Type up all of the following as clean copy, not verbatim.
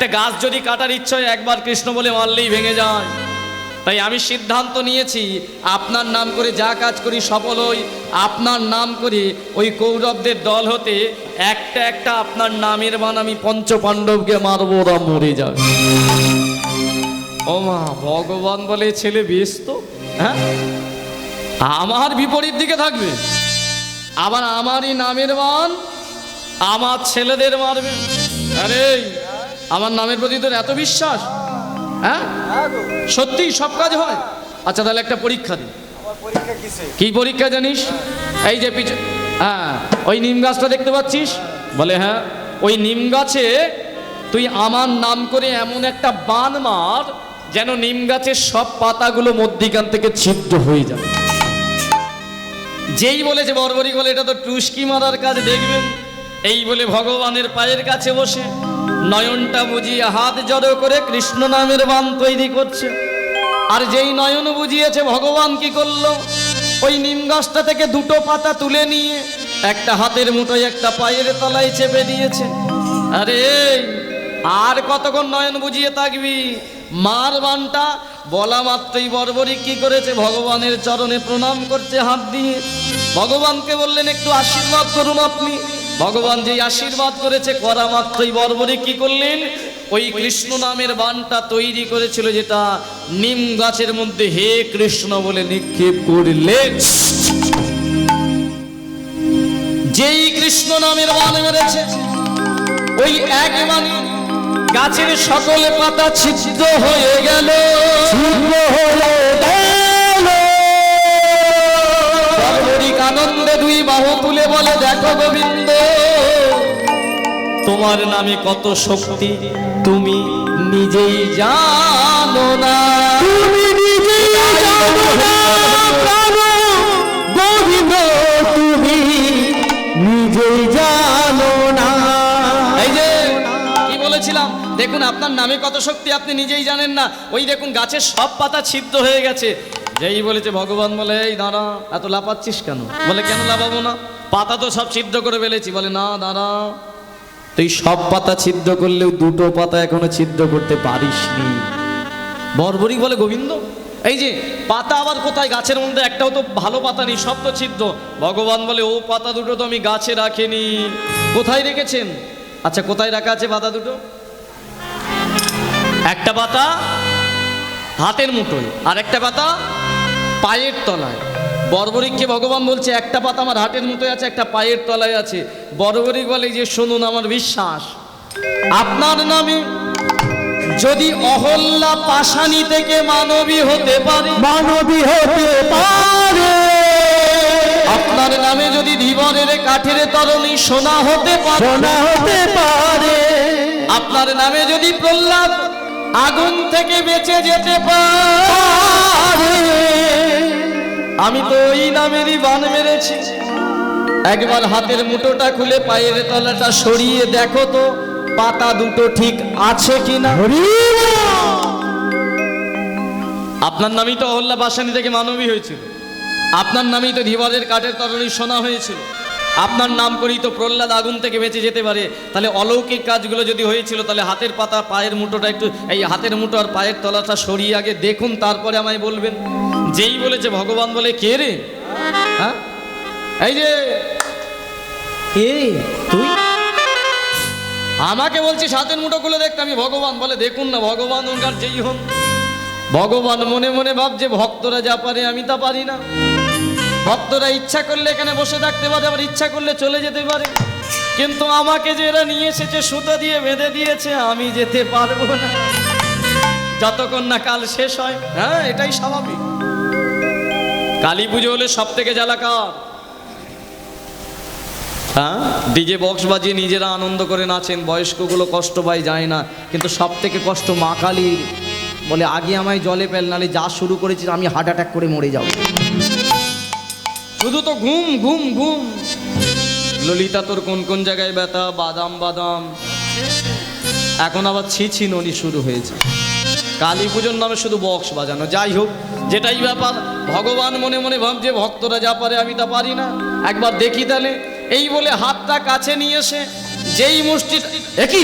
একটা গাছ যদি কাটার ইচ্ছা হয় একবার কৃষ্ণ বলে মারলেই ভেঙে যায়। তাই আমি সিদ্ধান্ত নিয়েছি আপনার নাম করে যা কাজ করি সফল হই, আপনার নাম করে ওই কৌরবদের দল হতে একটা একটা আপনার নামের মান আমি পঞ্চ পাণ্ডবকে মারবো, ওরা মরে যাবে। ও মা, ভগবান বলে ছেলে বেশ তো, হ্যাঁ আমার বিপরীত দিকে থাকবে, আবার আমারই নামের মান আমার ছেলেদের মারবে। আরে আমার নামের প্রতি তোর এত বিশ্বাস? হ্যাঁ সত্যি সব কাজ হয়? আচ্ছা তাহলে একটা পরীক্ষা দিই। কি পরীক্ষা জানিস? এই যে পিছু, হ্যাঁ ওই নিম গাছটা দেখতে পাচ্ছিস? বলে হ্যাঁ। ওই নিম গাছে তুই আমার নাম করে এমন একটা বান মার যেন নিম গাছের সব পাতাগুলো মধ্যিখান থেকে ছিদ্র হয়ে যায়। যেই বলেছে বর্বরিক বলে এটা তো টুস্কি মারার কাজ, দেখবেন। এই বলে ভগবানের পায়ের কাছে বসে নয়নটা বুঝিয়ে হাত জড়ো করে কৃষ্ণ নামের বান তৈরি করছে। আর যেই নয়ন বুঝিয়েছে ভগবান কি করলো, ওই নিম গাছটা থেকে দুটো পাতা তুলে নিয়ে একটা হাতের মুঠোয় একটা পায়ের তলায় চেপে দিয়েছে। আরে আর কতক্ষণ নয়ন বুঝিয়ে থাকবি? মার বানটা বলা মাত্রই বর্বরিক কি করেছে, ভগবানের চরণে প্রণাম করছে হাত দিয়ে। ভগবানকে বললেন একটু আশীর্বাদ করুন আপনি। ভগবান যেই আশীর্বাদ করেছে করা মাত্রই বর্বরিক কি করলেন, ওই কৃষ্ণ নামের বানটা তৈরি করেছিল যেটা নিম গাছের মধ্যে হে কৃষ্ণ বলে নিক্ষেপ করলেন। যেই কৃষ্ণ নামের বান মেরেছে ওই এক বাণী গাছের সকল পাতা ছিদ্র হয়ে গেল। বর্বরিক আনন্দে দুই বাহু তুলে বলে দেখো গোবিন্দ, তোমার নামে কত শক্তি তুমি নিজেই জানো না। তুমি নিজেই জানো না গোবিন্দ, তুমি নিজেই জানো না। এই যে কি বলেছিলাম, দেখুন আপনার নামে কত শক্তি আপনি নিজেই জানেন না। ওই দেখুন গাছের সব পাতা ছিদ্র হয়ে গেছে। যেই বলেছে ভগবান বলে এই দাঁড়া, এত লাফাচ্ছিস কেন? বলে কেন লাফাবো না, পাতা তো সব ছিদ্র করে ফেলেছি। বলে না দাঁড়া, তুই সব পাতা ছিদ্র করলেও দুটো পাতা এখনো ছিদ্র করতে পারিসনি। বর্বরিক বলে গোবিন্দ এই যে পাতা আবার কোথায়? গাছের মধ্যে একটাও তো ভালো পাতা নেই, সব তো ছিদ্র। ভগবান বলে ও পাতা দুটো তো আমি গাছে রাখিনি। কোথায় রেখেছেন? আচ্ছা কোথায় রাখা আছে পাতা দুটো? একটা পাতা হাতের মুঠোয় আর একটা পাতা পায়ের তলায়। বর্বরিককে ভগবান বলছে একটা পাতা আমার হাতের মুঠোয় আছে, একটা পায়ের তলায় আছে। বর্বরিক বলে যে শুনুন আমার বিশ্বাস, আপনার নামে যদি অহল্যা পাষাণী থেকে মানবী হতে পারে, মানবী হতে পারে। আপনার নামে যদি ধীবরের কাঠের তরণী সোনা হতে পারে, সোনা হতে পারে। আপনার নামে যদি প্রহ্লাদ আগুন থেকে বেঁচে যেতে পারে, আমি তো ওই নামেরই বান মেরেছি। একবার হাতের মুঠোটা খুলে পায়ের তলাটা সরিয়ে দেখো তো পাতা দুটো ঠিক আছে কিনা। আপনার নামই তো অহল্যা পাষাণী থেকে মানবী হয়েছিল, আপনার নামেই তো ধীবরের কাঠের তরণী সোনা হয়েছিল, আপনার নাম করেই তো প্রহ্লাদ আগুন থেকে বেঁচে যেতে পারে। তাহলে অলৌকিক কাজগুলো যদি হয়েছিল তাহলে হাতের পাতা পায়ের মুঠোটা একটু, এই হাতের মুঠো আর পায়ের তলাটা সরিয়ে আগে দেখুন, তারপরে আমায় বলবেন। যেই বলেছে ভগবান বলে কে রে? হ্যাঁ এই যে কে তুই? আমাকে বলছিস হাতের মুঠো খুলে দেখতে? আমি ভগবান। বলে দেখুন না ভগবান ওনার যেই হন, ভগবান মনে মনে ভাবছে ভক্তরা যা পারে আমি তা পারি না। ভক্তরা ইচ্ছা করলে এখানে বসে থাকতে পারে, আবার ইচ্ছা করলে চলে যেতে পারে, কিন্তু আমাকে যে এরা নিয়ে এসেছে সুতো দিয়ে বেঁধে দিয়েছে, আমি যেতে পারবো না যতক্ষণ না কাল শেষ হয়। হ্যাঁ এটাই স্বাভাবিক। কালী পুজো হলে সব থেকে জ্বালা কার? হ্যাঁ ডিজে বক্স বাজিয়ে নিজেরা আনন্দ করে নাচেন, বয়স্কগুলো কষ্ট পায় যায় না, কিন্তু সব থেকে কষ্ট মা কালীর। বলে আগে আমায় জলে ফেল, নালে যা শুরু করেছিস আমি হার্ট অ্যাটাক করে মরে যাব। শুধু তো ঘুম ঘুম ঘুম। ললিতা তোর কোন কোন জায়গায় ব্যথা? বাদাম বাদাম। এখন আবার ছিছি ননি শুরু হয়েছে। কালী পুজোর নামে শুধু বক্স বাজানো। যাই হোক যেটাই ব্যাপার, ভগবান মনে মনে ভাবছে ভক্তরা যা পারে আমি তা পারি না, একবার দেখি তাহলে। এই বলে হাতটা কাছে নিয়ে এসে যেই মুষ্টি, একই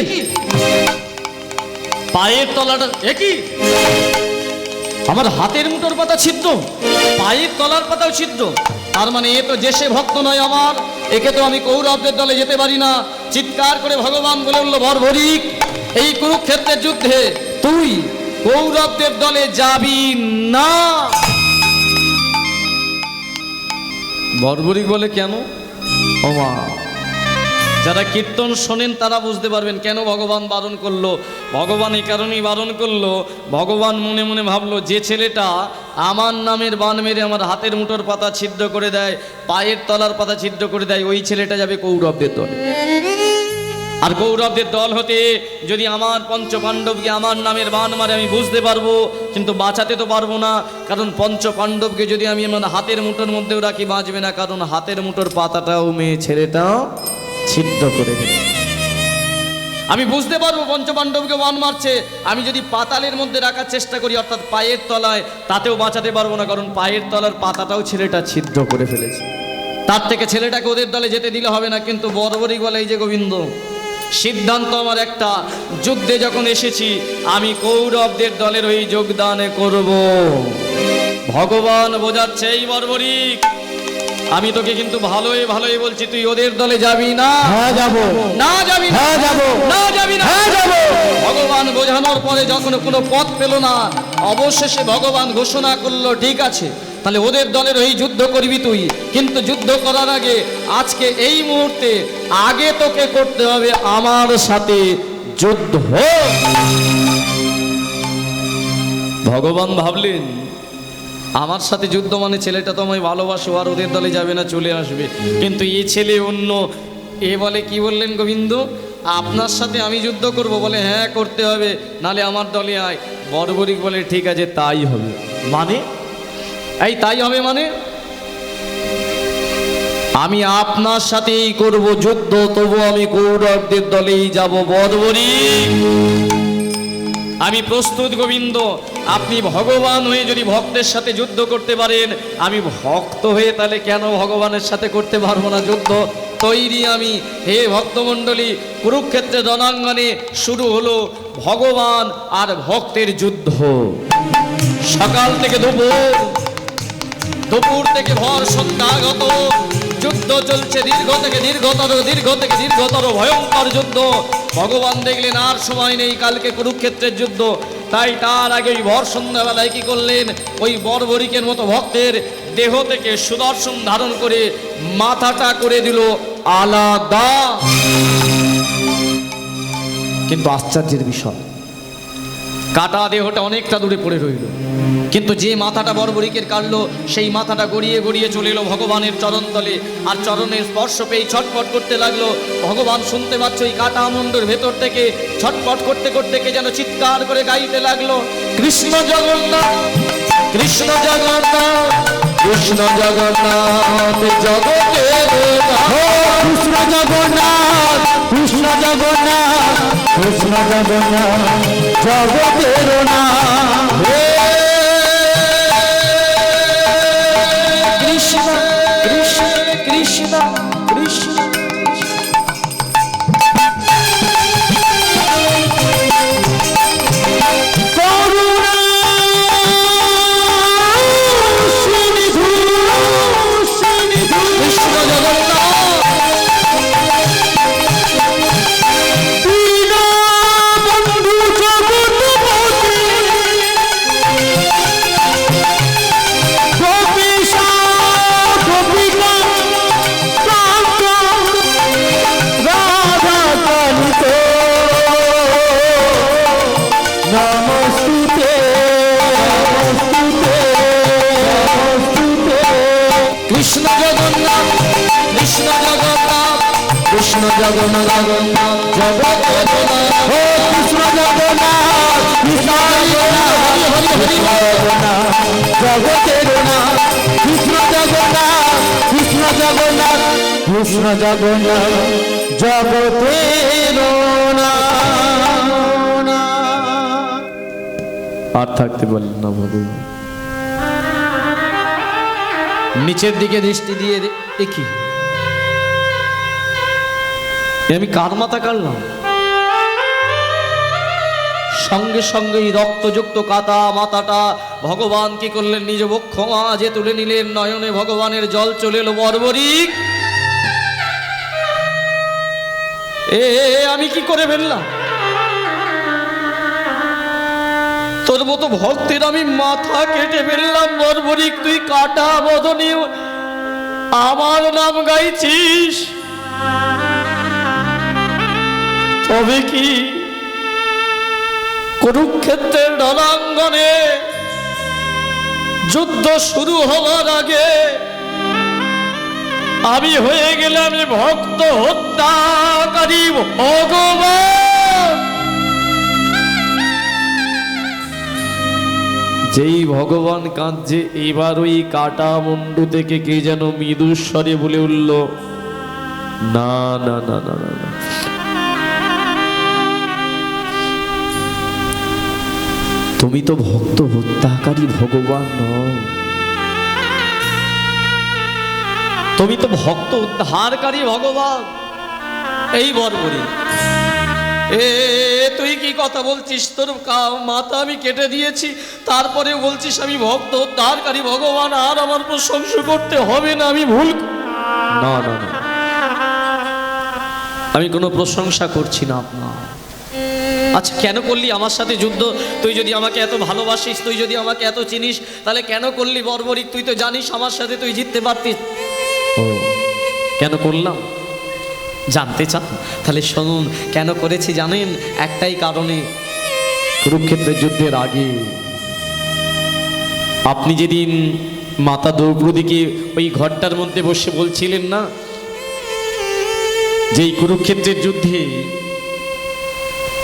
পায়ের তলাটা একই, আমার হাতের মুঠোর পাতা ছিদ্র, পায়ের তলার পাতাও ছিদ্র। তার মানে এ তো যে সে ভক্ত নয় আমার, একে তো আমি কৌরবদের দলে যেতে পারি না। চিৎকার করে ভগবান বলে উঠল, বর্বরিক, এই কুরুক্ষেত্রের যুদ্ধে তুই কৌরবদের দলে যাবি না। বর্বরিক বলে, কেন? ও মা, যারা কীর্তন শোনেন তারা বুঝতে পারবেন কেন ভগবান বারণ করলো। ভগবান এই কারণেই বারণ করলো, ভগবান মনে মনে ভাবলো, যে ছেলেটা আমার নামের বান মেরে আমার হাতের মুঠোর পাতা ছিদ্র করে দেয়, পায়ের তলার পাতা ছিদ্র করে দেয়, ওই ছেলেটা যাবে কৌরবদের দলে। আর কৌরবদের দল হতে যদি আমার পঞ্চপাণ্ডবকে আমার নামের বান মারে আমি বুঝতে পারবো, কিন্তু বাঁচাতে তো পারবো না। কারণ পঞ্চপাণ্ডবকে যদি আমি আমার হাতের মুঠোর মধ্যেও রাখি বাঁচবে না, কারণ হাতের মুঠোর পাতাটাও মেয়ে ছেলেটাও ছিদ্র করে দেবে। আমি বুঝতে পারবো পঞ্চপাণ্ডবকে বান মারছে, আমি যদি পাতালের মধ্যে রাখার চেষ্টা করি অর্থাৎ পায়ের তলায়, তাতেও বাঁচাতে পারবো না, কারণ পায়ের তলার পাতাটাও ছেলেটা ছিদ্র করে ফেলেছে। তার থেকে ছেলেটাকে ওদের দলে যেতে দিলে হবে না। কিন্তু বর্বরিক বলে, এই যে গোবিন্দ, সিদ্ধান্ত আমার একটা, যুদ্ধে যখন এসেছি আমি কৌরবদের দলের ওই যোগদানে করব। ভগবান বোঝাচ্ছে, এই বর্বরিক, আমি তোকে কিন্তু ভালোই ভালোই বলছি, তুই ওদের দলে যাবি না। হ্যাঁ যাবো। না যাবি না। হ্যাঁ যাবো। না যাবি না। হ্যাঁ যাবো। ভগবান বোঝানোর পরে যখন কোনো পথ পেল না, অবশেষে ভগবান ঘোষণা করলো, ঠিক আছে, তাহলে ওদের দলের ওই যুদ্ধ করবি তুই, কিন্তু যুদ্ধ করার আগে আজকে এই মুহূর্তে আগে তোকে করতে হবে আমার সাথে যুদ্ধ। ভগবান ভাবলেন, আমার সাথে যুদ্ধ মানে ছেলেটা তো আমায় ভালোবাসো, আর ওদের দলে যাবে না, চলে আসবে। কিন্তু এই ছেলে অন্য, এ বলে, কি বললেন গোবিন্দ, আপনার সাথে আমি যুদ্ধ করব? বলে, হ্যাঁ করতে হবে, নালে আমার দলে আয়। বর্বরিক বলে, ঠিক আছে তাই হবে। মানে এই তাই হবে মানে আমি আপনার সাথেই করব যুদ্ধ, তবু আমি কৌরবদের দলেই যাব। বর্বরিক, আমি প্রস্তুত গোবিন্দ। আপনি ভগবান হয়ে যদি ভক্তের সাথে যুদ্ধ করতে পারেন, আমি ভক্ত হয়ে তাহলে কেন ভগবানের সাথে করতে পারবো না যুদ্ধ? তৈরি আমি। হে ভক্তমণ্ডলী, কুরুক্ষেত্রের রণাঙ্গনে শুরু হলো ভগবান আর ভক্তের যুদ্ধ। সকাল থেকে দুপুর, দুপুর থেকে ভর সন্ধ্যাগত যুদ্ধ চলছে, দীর্ঘ থেকে দীর্ঘতর, দীর্ঘ থেকে দীর্ঘতর ভয়ঙ্কর যুদ্ধ। ভগবান দেখলেন আর সময় নেই, কালকে কুরুক্ষেত্রের যুদ্ধ। তাই তার আগে ওই ভর সন্ধ্যাবেলায় কি করলেন, ওই বর্বরিকের মতো ভক্তের দেহ থেকে সুদর্শন ধারণ করে মাথাটা করে দিল আলাদা। কিন্তু আশ্চর্যের বিষয়, কাটা দেহটা অনেকটা দূরে পড়ে রইল, কিন্তু যে মাথাটা বর্বরিকের কাটলো, সেই মাথাটা গড়িয়ে গড়িয়ে চলে এলো ভগবানের চরণতলে। আর চরণের স্পর্শ পেয়ে ছটফট করতে লাগলো। ভগবান শুনতে পাচ্ছে ওই কাটা মুন্ডের ভেতর থেকে ছটফট করতে করতে কে যেন চিৎকার করে গাইতে লাগলো, কৃষ্ণ জগন্নাথ, কৃষ্ণ জগন্নাথ, কৃষ্ণ জগন্নাথ জগতের নাথ। কৃষ্ণ জগন্নাথ, কৃষ্ণ জগন্নাথ, কৃষ্ণ জগন্নাথ জগতের নাথ। কৃষ্ণ কৃষ্ণ কৃষ্ণ কৃষ্ণ। কৃষ্ণ জগন্নাথ, কৃষ্ণ জগন্নাথ, কৃষ্ণ জগন্নাথ জগতের নাথ। ও কৃষ্ণ জগন্নাথ, কৃষ্ণ জগন্নাথ জগতের নাথ। কৃষ্ণ জগন্নাথ, কৃষ্ণ জগন্নাথ, কৃষ্ণ জগন্নাথ জগতের নাথ। আর থাকতে পারলেন না ভগবান। নিচের দিকে দৃষ্টি দিয়ে দেখি, আমি কার মাথা কাটলাম? সঙ্গে সঙ্গে রক্তযুক্ত কাটা মাথাটা ভগবান কি করলেন, নিজ বক্ষ মাঝে তুলে নিলেন, নয়নে ভগবানের জল চলে এলো। বর্বরিক, আমি কি করে ফেললাম? তোর মতো ভক্তের আমি মাথা কেটে ফেললাম। বর্বরিক, তুই কাটা বদনে আমার নাম গাইছিস, তবে কি কুরুক্ষেত্রের রণাঙ্গনে যুদ্ধ শুরু হওয়ার আগে আমি হয়ে গেলাম ভক্ত হত্যাকারী ভগবান? যেই ভগবান কাঁদছে, এবার ওই কাটা মুন্ডু থেকে কে যেন মৃদুস্বরে বলে উঠল, না না না না না, তুমি তো ভক্ত হত্যাকারী ভগবান নও, তুমি তো ভক্ত উদ্ধারকারী ভগবান। এই বর্বরী, তুই কি কথা বলছিস? তোর মাথা আমি কেটে দিয়েছি, তারপরে বলছিস আমি ভক্ত উদ্ধারকারী ভগবান, আর আমার প্রশংসা করতে হবে না, আমি ভুল। না না না, আমি কোনো প্রশংসা করছি না আপনার। আচ্ছা, কেন করলি আমার সাথে যুদ্ধ? তুই যদি আমাকে এত ভালোবাসিস, তুই যদি আমাকে এত চিনিস, তাহলে কেন করলি বর্বরিক? তুই তো জানিস আমার সাথে তুই জিততে পারতিস। ও, কেন করলাম জানতে চান? তাহলে শুনুন, কেন করেছি জানেন? একটাই কারণে, কুরুক্ষেত্রের যুদ্ধের আগে আপনি যেদিন মাতা দ্রৌপদীকে ওই ঘরটার মধ্যে বসে বলছিলেন না, যেই কুরুক্ষেত্রের যুদ্ধে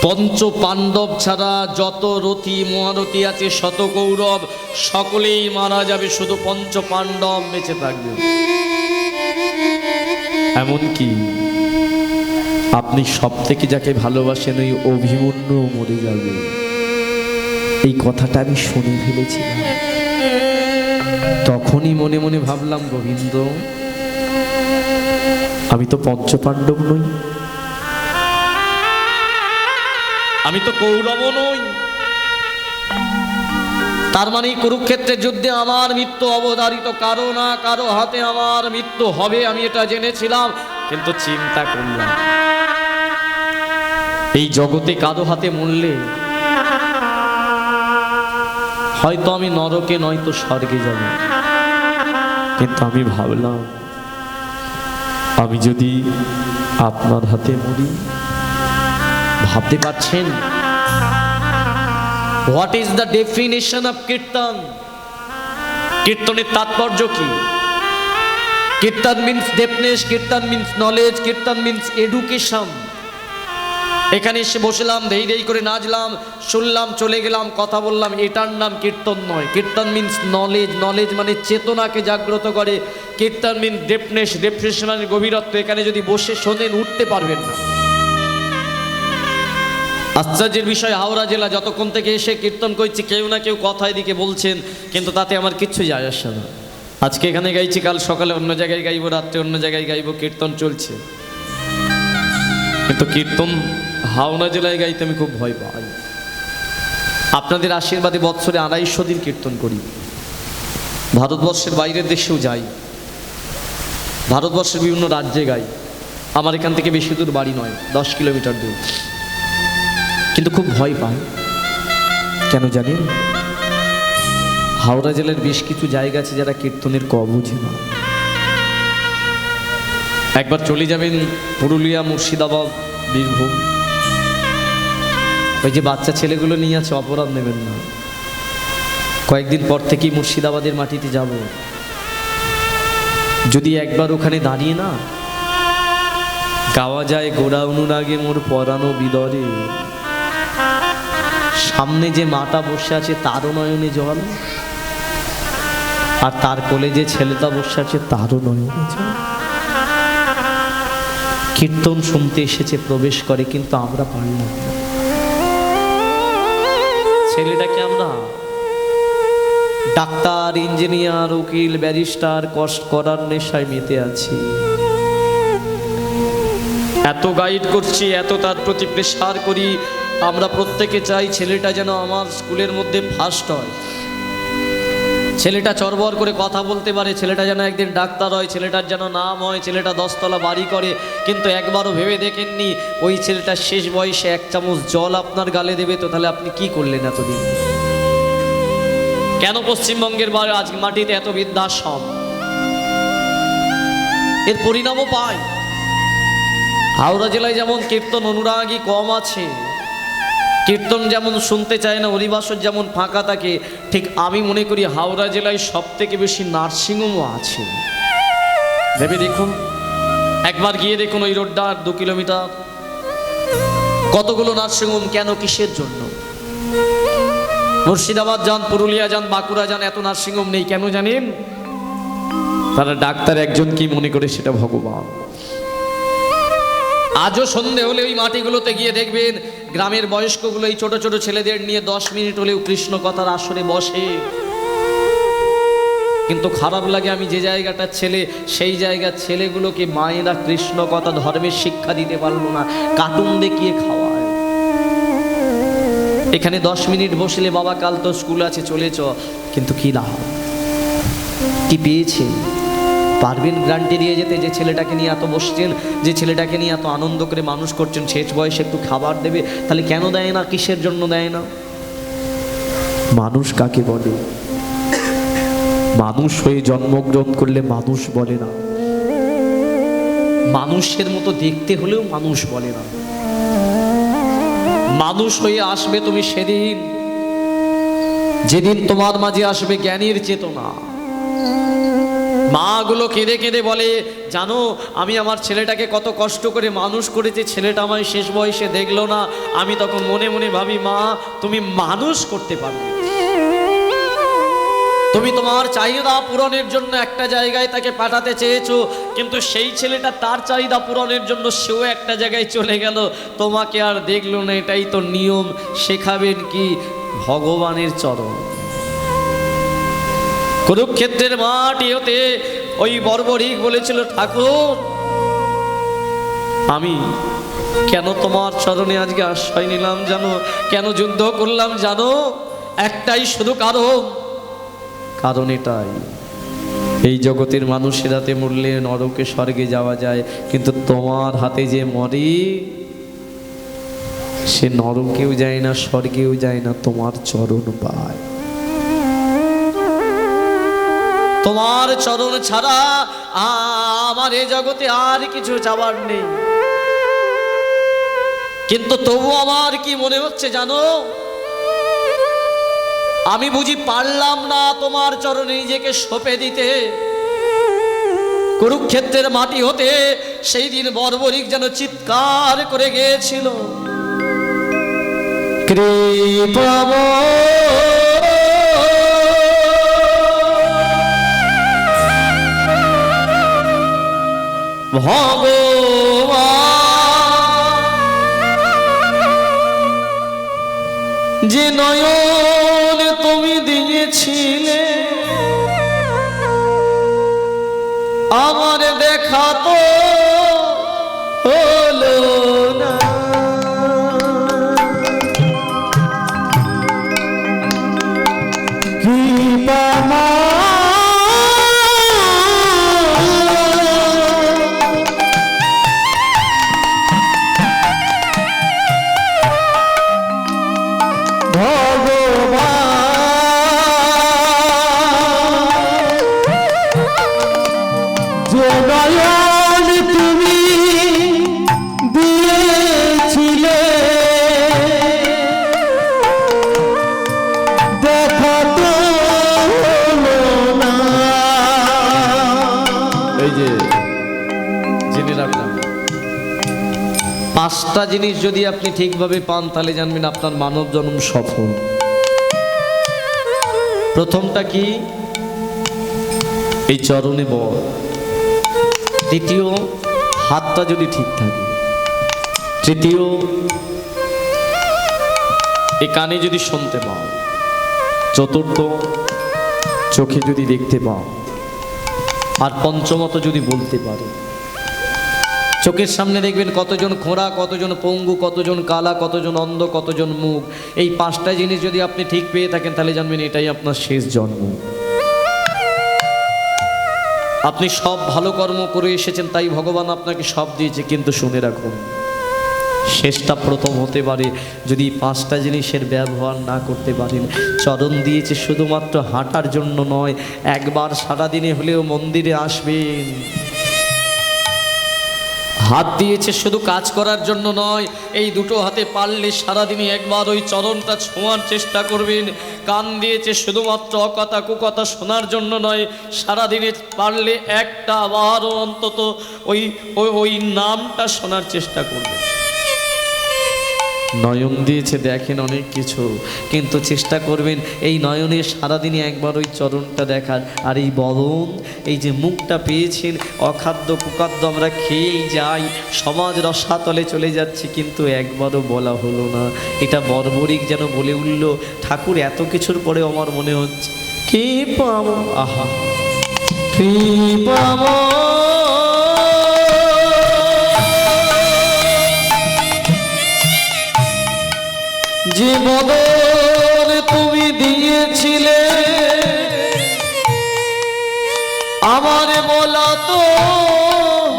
পঞ্চ পাণ্ডব ছাড়া যত রথী মহারথী আছে, শত কৌরব, সকলেই মারা যাবে, শুধু পঞ্চ পাণ্ডব বেঁচে থাকবে। এমনকি আপনি সব থেকে যাকে ভালোবাসেন ওই অভিমন্যু মরে যাবে। এই কথাটা আমি শুনে ফেলেছিলাম। তখনই মনে মনে ভাবলাম, গোবিন্দ, আমি তো পঞ্চপাণ্ডব নই, আমি তো কৌরব নই। তার মানে কুরুক্ষেত্রের যুদ্ধে আমার মৃত্যু অবধারিত, কারো না কারো হাতে আমার মৃত্যু হবে, আমি এটা জেনেছিলাম। কিন্তু চিন্তা করলাম, এই জগতে কারো হাতে মরলে হয়তো আমি নরকে নয়তো স্বর্গে যাব। কিন্তু আমি ভাবলাম, আমি যদি আপনার হাতে মরি, ভাবতে পারছেন what is the definition of kirtan? কীর্তনের তাৎপর্য কি? Kirtan means deafness, kirtan means knowledge, kirtan means education. এখানে এসে বসলাম, ধেই ধেই করে নাচলাম, শুনলাম, চলে গেলাম, কথা বললাম, এটার নাম কীর্তন নয়। কীর্তন মিন্স নলেজ, নলেজ মানে চেতনাকে জাগ্রত করে। কীর্তন মিন্স ডেফনেস, ডেফনেস মানে গভীরত্ব। এখানে যদি বসে শোনেন উঠতে পারবেন না। আশ্চর্যের বিষয়, হাওড়া জেলা যতক্ষণ থেকে এসে কীর্তন করছি, কেউ না কেউ কথা এদিকে বলছেন, কিন্তু তাতে আমার কিচ্ছু যায় আসে না। আজকে এখানে গাইছি, কাল সকালে অন্য জায়গায় গাইবো, রাত্রে অন্য জায়গায় গাইবো, কীর্তন চলছে। কিন্তু কীর্তন হাওড়া জেলায় গাইতে আমি খুব ভয় পাই। আপনাদের আশীর্বাদে বৎসরে 250 দিন কীর্তন করি। ভারতবর্ষের বাইরের দেশেও যাই, ভারতবর্ষের বিভিন্ন রাজ্যে গাই। আমার এখান থেকে বেশি দূর বাড়ি নয়, 10 কিলোমিটার দূর। কিন্তু খুব ভয় পাই। কেন জানেন? হাওড়া জেলার বেশ কিছু জায়গা আছে যারা কীর্তনের ক বুঝে না। একবার চলে যাবেন পুরুলিয়া, মুর্শিদাবাদ, বীরভূম, ওই যে বাচ্চা ছেলেগুলো নিয়ে আছে, অপরাধ নেবেন না। কয়েকদিন পর থেকেই মুর্শিদাবাদের মাটিতে যাব। যদি একবার ওখানে দাঁড়িয়ে না গাওয়া যায়, গোড়া অনুরাগে মোর পরানো বিদরে, সামনে যে মাটা বসে আছে তারও নয়নে জল, আর তার কোলে যে ছেলেটা বসে আছে তারও নয়নে জল। কীর্তন শুনতে এসেছে, প্রবেশ করে, কিন্তু আমরা পারলাম না। ছেলেটাকে আমরা ডাক্তার, ইঞ্জিনিয়ার, উকিল, ব্যারিস্টার কষ্ট করার নেশায় মেতে আছি। এত গাইড করছি, এত তার প্রতি প্রেসার করি, আমরা প্রত্যেকে চাই ছেলেটা যেন আমার স্কুলের মধ্যে ফার্স্ট হয়, ছেলেটা চরবর করে কথা বলতে পারে, ছেলেটা যেন একদিন ডাক্তার হয়, ছেলেটার যেন নাম হয়, ছেলেটা 10 তলা বাড়ি করে। কিন্তু একবারও ভেবে দেখেননি ওই ছেলেটা শেষ বয়সে 1 চামচ জল আপনার গালে দেবে, তো তাহলে আপনি কি করলেন এতদিন? কেন পশ্চিমবঙ্গের আজ মাটিতে এত বৃদ্ধাশ্রম? এর পরিণামও পায়। হাওড়া জেলায় যেমন কীর্তন অনুরাগী কম আছে, কীর্তন যেমন শুনতে চায় না, হরিবাসর যেমন ফাঁকা থাকে, ঠিক আমি মনে করি হাওড়া জেলায় সব থেকে বেশি নার্সিংহোমও আছে। ভেবে দেখুন, একবার গিয়ে দেখুন ওই রোডটা 2 কিলোমিটার কতগুলো নার্সিংহোম। কেন, কিসের জন্য? মুর্শিদাবাদ যান, পুরুলিয়া যান, বাঁকুড়া যান, এত নার্সিংহোম নেই কেন জানেন? তারা ডাক্তার একজন কি মনে করে সেটা ভগবান। আজও সন্ধে হলে ওই মাটিগুলোতে গিয়ে দেখবেন গ্রামের বয়স্কগুলো এই ছোট ছোট ছেলেদের নিয়ে 10 মিনিট হলেও কৃষ্ণ কথার আসরে বসে। কিন্তু খারাপ লাগে, আমি যে জায়গাটার ছেলে সেই জায়গার ছেলেগুলোকে মায়েরা কৃষ্ণ কথা ধর্মের শিক্ষা দিতে পারলো না, কার্টুন দেখিয়ে খাওয়ায়। এখানে 10 মিনিট বসলে বাবা কাল তো স্কুল আছে চলে চ, কিন্তু কি লাভ? কি পেয়েছে? পারবেন গ্রান্টি দিয়ে যেতে যে ছেলেটাকে নিয়ে এত বসছেন, যে ছেলেটাকে নিয়ে এত আনন্দ করে মানুষ করছেন, শেষ বয়সে একটু খাবার দেবে? তাহলে কেন দেয় না? কিসের জন্য দেয় না? মানুষ কাকে বলে? মানুষ হয়ে জন্মগ্রহণ করলে মানুষ বলে না, মানুষের মতো দেখতে হলেও মানুষ বলে না। মানুষ হয়ে আসবে তুমি সেদিন, যেদিন তোমার মাঝে আসবে জ্ঞানীর চেতনা। মাগুলো কেঁদে কেঁদে বলে, জানো আমি আমার ছেলেটাকে কত কষ্ট করে মানুষ করেছি, ছেলেটা আমায় শেষ বয়সে দেখলো না। আমি তখন মনে মনে ভাবি, মা তুমি মানুষ করতে পারবে, তুমি তোমার চাহিদা পূরণের জন্য একটা জায়গায় তাকে পাঠাতে চেয়েছো, কিন্তু সেই ছেলেটা তার চাহিদা পূরণের জন্য সেও একটা জায়গায় চলে গেল, তোমাকে আর দেখলো না। এটাই তো নিয়ম। শেখাবেন কি? ভগবানের চরণ। কুরুক্ষেত্রের মাটি হতে ওই বর্বরিক বলেছিল, ঠাকুর আমি কেন তোমার চরণে আজকে আশ্রয় নিলাম জানো? কেন যুদ্ধ করলাম জানো? একটাই শুধু কারণ এটাই, এই জগতের মানুষের হাতে মরলে নরকে স্বর্গে যাওয়া যায়, কিন্তু তোমার হাতে যে মরে সে নরকেও যায় না, স্বর্গেও যায় না, তোমার চরণ পায়। তোমার চরণ ছাড়া আমার এই জগতে আর কিছু চাওয়ার নেই। কিন্তু তবু আমার কি মনে হচ্ছে জানো? আমি বুঝি পারলাম না তোমার চরণে নিজেকে সঁপে দিতে। কুরুক্ষেত্রের মাটি হতে সেই দিন বর্বরিক যেন চিৎকার করে গিয়েছিল, ভগবান যে নয়ন তুমি দিয়েছিলে আমার দেখা তো হলো না। পাঁচটা জিনিস যদি আপনি ঠিকভাবে পান তাহলে জানবেন আপনার মানব জন্ম সফল। প্রথমটা কি? এই চরণে বল। দ্বিতীয়, হাতটা যদি ঠিক থাকে। তৃতীয়, এই কানে যদি শুনতে পাও। চতুর্থ, চোখে যদি দেখতে পাও। আর পঞ্চমত যদি বলতে পারো। চোখের সামনে দেখবেন কতজন খোঁড়া, কতজন পঙ্গু, কতজন কালা, কতজন অন্ধ, কতজন মুখ। এই পাঁচটা জিনিস যদি আপনি ঠিক পেয়ে থাকেন তাহলে জানবেন এটাই আপনার শেষ জন্ম। আপনি সব ভালো কর্ম করে এসেছেন, তাই ভগবান আপনাকে সব দিয়েছে, কিন্তু শুনে রাখুন শেষটা প্রথম হতে পারে যদি পাঁচটা জিনিসের ব্যবহার না করতে পারেন। চরণ দিয়েছে শুধুমাত্র হাঁটার জন্য নয়, একবার সারাদিনে হলেও মন্দিরে আসবেন। হাত দিয়েছে শুধু কাজ করার জন্য নয়, এই দুটো হাতে পারলে সারাদিনে একবার ওই চরণটা ছোঁয়ার চেষ্টা করবেন। কান দিয়েছে শুধুমাত্র অকথা কুকথা শোনার জন্য নয়, সারাদিনে পারলে একটা আবারও অন্তত ওই ওই ওই নামটা শোনার চেষ্টা করবেন। নয়ন দিয়েছে দেখেন অনেক কিছু, কিন্তু চেষ্টা করবেন এই নয়নে সারাদিনে একবার ওই চরণটা দেখার। আর এই বদন, এই যে মুখটা পেয়েছেন, অখাদ্য কুখাদ্য আমরা খেয়েই যাই, সমাজ রসাতলে চলে যাচ্ছে, কিন্তু একবারও বলা হলো না। এটা বর্বরিক যেন বলে উঠল, ঠাকুর এত কিছুর পরে আমার মনে হচ্ছে কি পাবো, আহা কি পাবো, যে বদন তুমি দিয়েছিলে আমার বলা তো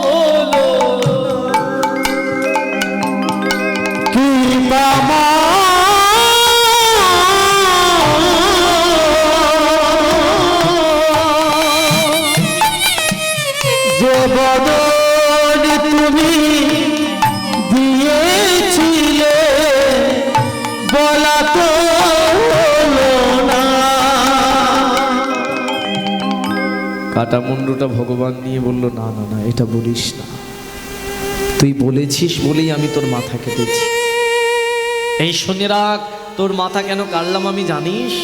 হলো কি বাবা যে বদন তুমি দিয়েছিলে বলা তো হলো না। কাটা মুন্ডুটা ভগবান নিয়ে বলল, না না না, এটা বলিস না, তুই বলেছিস বলেই আমি তোর মাথা কেটেছি। এই শুনে রাখ, তোর মাথা কেন কাটলাম আমি জানিস?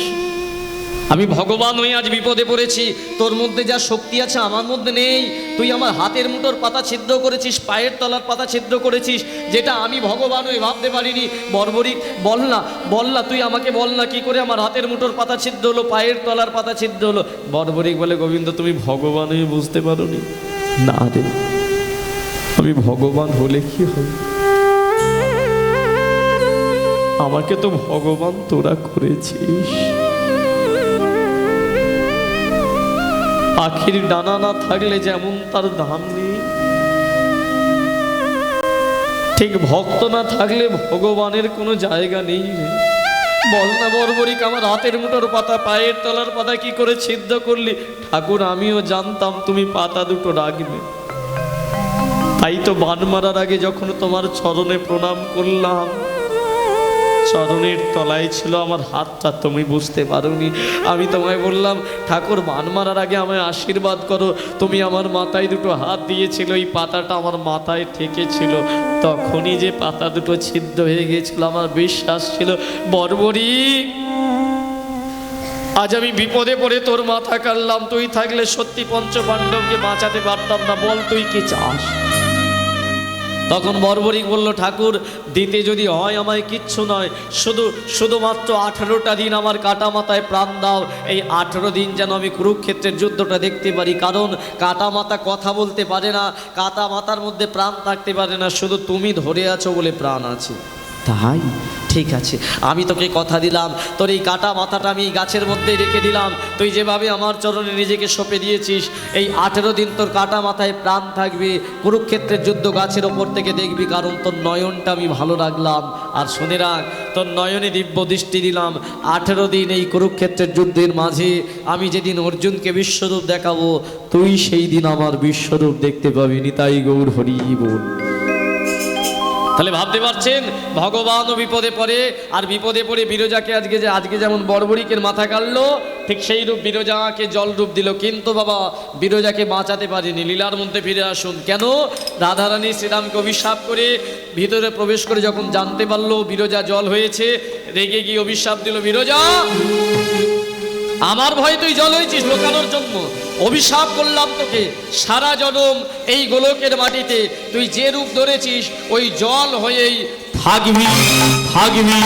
আমি ভগবান হয়ে আজ বিপদে পড়েছি। তোর মধ্যে যা শক্তি আছে আমার মধ্যে নেই। তুই আমার হাতের মুঠোর পাতা ছিদ্র করেছিস, পায়ের তলার পাতা ছিদ্র করেছিস, যেটা আমি ভগবান হয়ে ভাবতে পারিনি। বর্বরিক, বল না, বল না, তুই আমাকে বল না কি করে আমার হাতের মুঠোর পাতা ছিদ্র হলো, পায়ের তলার পাতা ছিদ্র হলো। বর্বরিক বলে, গোবিন্দ তুমি ভগবান হয়ে বুঝতে পারোনি? না রে, আমি ভগবান হলে কি হবে? আমাকে তো ভগবান তোরা করেছিস। পাখির ডানা না থাকলে যেমন তার দাম নেই, ঠিক ভক্ত না থাকলে ভগবানের কোনো জায়গা নেই রে। বল না বর্বরিক, আমার হাতের মুঠোর পাতা, পায়ের তলার পাতা কি করে ছিদ্র করলি? ঠাকুর আমিও জানতাম তুমি পাতা দুটো রাখবে, তাই তো বান মারার আগে যখন তোমার চরণে প্রণাম করলাম, চরণের তলায় ছিল আমার হাতটা, তুমি বুঝতে পারোনি। আমি তোমায় বললাম, ঠাকুর বান মারার আগে আমায় আশীর্বাদ করো। তুমি আমার মাথায় দুটো হাত দিয়েছিল, এই পাতাটা আমার মাথায় ঠেকেছিল, তখনই যে পাতা দুটো ছিদ্র হয়ে গিয়েছিল আমার বিশ্বাস ছিল। বর্বরিক, আজ আমি বিপদে পড়ে তোর মাথা কাটলাম, তুই থাকলে সত্যি পঞ্চপাণ্ডবকে বাঁচাতে পারতাম না। বল তুই কি চাস? তখন বর্বরিক বলল, ঠাকুর দিতে যদি হয় আমায় কিচ্ছু নয়, শুধুমাত্র 18টা দিন আমার কাটা মাথায় প্রাণ দাও। এই 18 দিন যেন আমি কুরুক্ষেত্রের যুদ্ধটা দেখতে পারি, কারণ কাটা মাথা কথা বলতে পারে না, কাটা মাথার মধ্যে প্রাণ থাকতে পারে না, শুধু তুমি ধরে আছো বলে প্রাণ আছে। তাই ঠিক আছে, আমি তোকে কথা দিলাম, তোর এই কাটা মাথাটা আমি এই গাছের মধ্যেই রেখে দিলাম। তুই যেভাবে আমার চরণে নিজেকে সঁপে দিয়েছিস, এই 18 দিন তোর কাটা মাথায় প্রাণ থাকবে, কুরুক্ষেত্রের যুদ্ধ গাছের ওপর থেকে দেখবি, কারণ তোর নয়নটা আমি ভালো রাখলাম। আর শুনে রাখ, তোর নয়নে দিব্য দৃষ্টি দিলাম। 18 দিন এই কুরুক্ষেত্রের যুদ্ধের মাঝে আমি যেদিন অর্জুনকে বিশ্বরূপ দেখাবো, তুই সেই দিন আমার বিশ্বরূপ দেখতে পাবি। নিতাই গৌর হরি বল। তাহলে ভাবতে পারছেন, ভগবানও বিপদে পড়ে, আর বিপদে পড়ে বিরজাকে আজকে যেমন বর্বরিকের মাথা কাটলো, ঠিক সেই রূপ বিরজাকে জল রূপ দিল, কিন্তু বাবা বিরজাকে বাঁচাতে পারেনি। লীলার মধ্যে ফিরে আসুন। কেন? রাধারানী শ্রীরামকে অভিশাপ করে ভিতরে প্রবেশ করে যখন জানতে পারলো বিরজা জল হয়েছে, রেগে গিয়ে অভিশাপ দিল, বিরজা আমার ভয় তুই জল হয়েছিস লোকানোর জন্য, অভিশাপ করলাম তোকে, সারা জনম এই গোলকের মাটিতে তুই যে রূপ ধরেছিস ওই জল হয়েই থাকবি থাকবি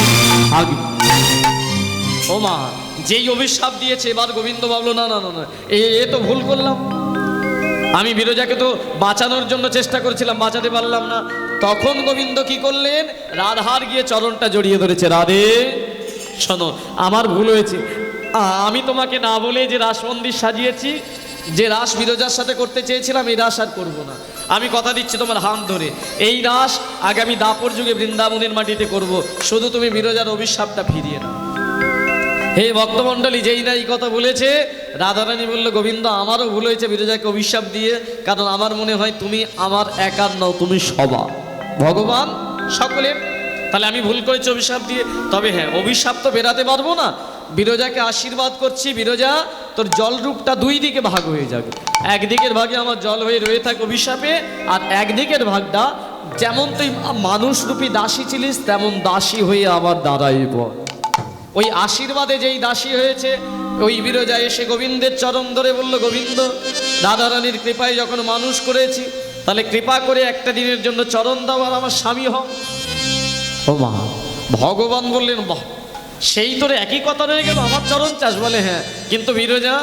থাকবি। ও মা, যেই অভিশাপ দিয়েছে, এবার গোবিন্দ ভাবলো না না না না, এ তো ভুল করলাম। আমি বিরজাকে তো বাঁচানোর জন্য চেষ্টা করেছিলাম, বাঁচাতে পারলাম না। তখন গোবিন্দ কি করলেন, রাধার গিয়ে চরণটা জড়িয়ে ধরেছে। রাধে শোনো, আমার ভুল হয়েছে, আমি তোমাকে না বলে যে রাস মন্দির সাজিয়েছি, যে রাস বিরজার সাথে করতে চেয়েছিলাম, এই রাস আর করবো না। আমি কথা দিচ্ছি তোমার হাত ধরে, এই রাস আগামী দাপর যুগে বৃন্দাবনের মাটিতে করব, শুধু তুমি বিরজার অভিশাপটা ফিরিয়ে নাও। হে ভক্তমণ্ডলী, যেই না এই কথা বলেছে, রাধারানী বলল, গোবিন্দ আমারও ভুল হয়েছে বিরজাকে অভিশাপ দিয়ে, কারণ আমার মনে হয় তুমি আমার একার নও, তুমি সবার, ভগবান সকলের। তাহলে আমি ভুল করেছি অভিশাপ দিয়ে। তবে হ্যাঁ, অভিশাপ তো বেরাতে পারবো না, বিরজাকে আশীর্বাদ করছি, বিরজা তোর জলরূপটা দুই দিকে ভাগ হয়ে যাবে। একদিকের ভাগে আমার জল হয়ে রয়ে থাক অভিশাপে, আর একদিকের ভাগটা যেমন তুই মানুষরূপী দাসী ছিলিস, তেমন দাসী হয়ে আমার দাঁড়াইব। ওই আশীর্বাদে যেই দাসী হয়েছে, ওই বিরজা এসে গোবিন্দের চরণ ধরে বলল, গোবিন্দ, রাধারানীর কৃপায় যখন মানুষ করেছি, তাহলে কৃপা করে একটা দিনের জন্য চরণ দাও আর আমার স্বামী হও। ও মা, ভগবান বললেন, বাহ, সেই তোর একই কথা রয়ে গেল, আমার চরণ চাস? বলে হ্যাঁ, কিন্তু বিরজা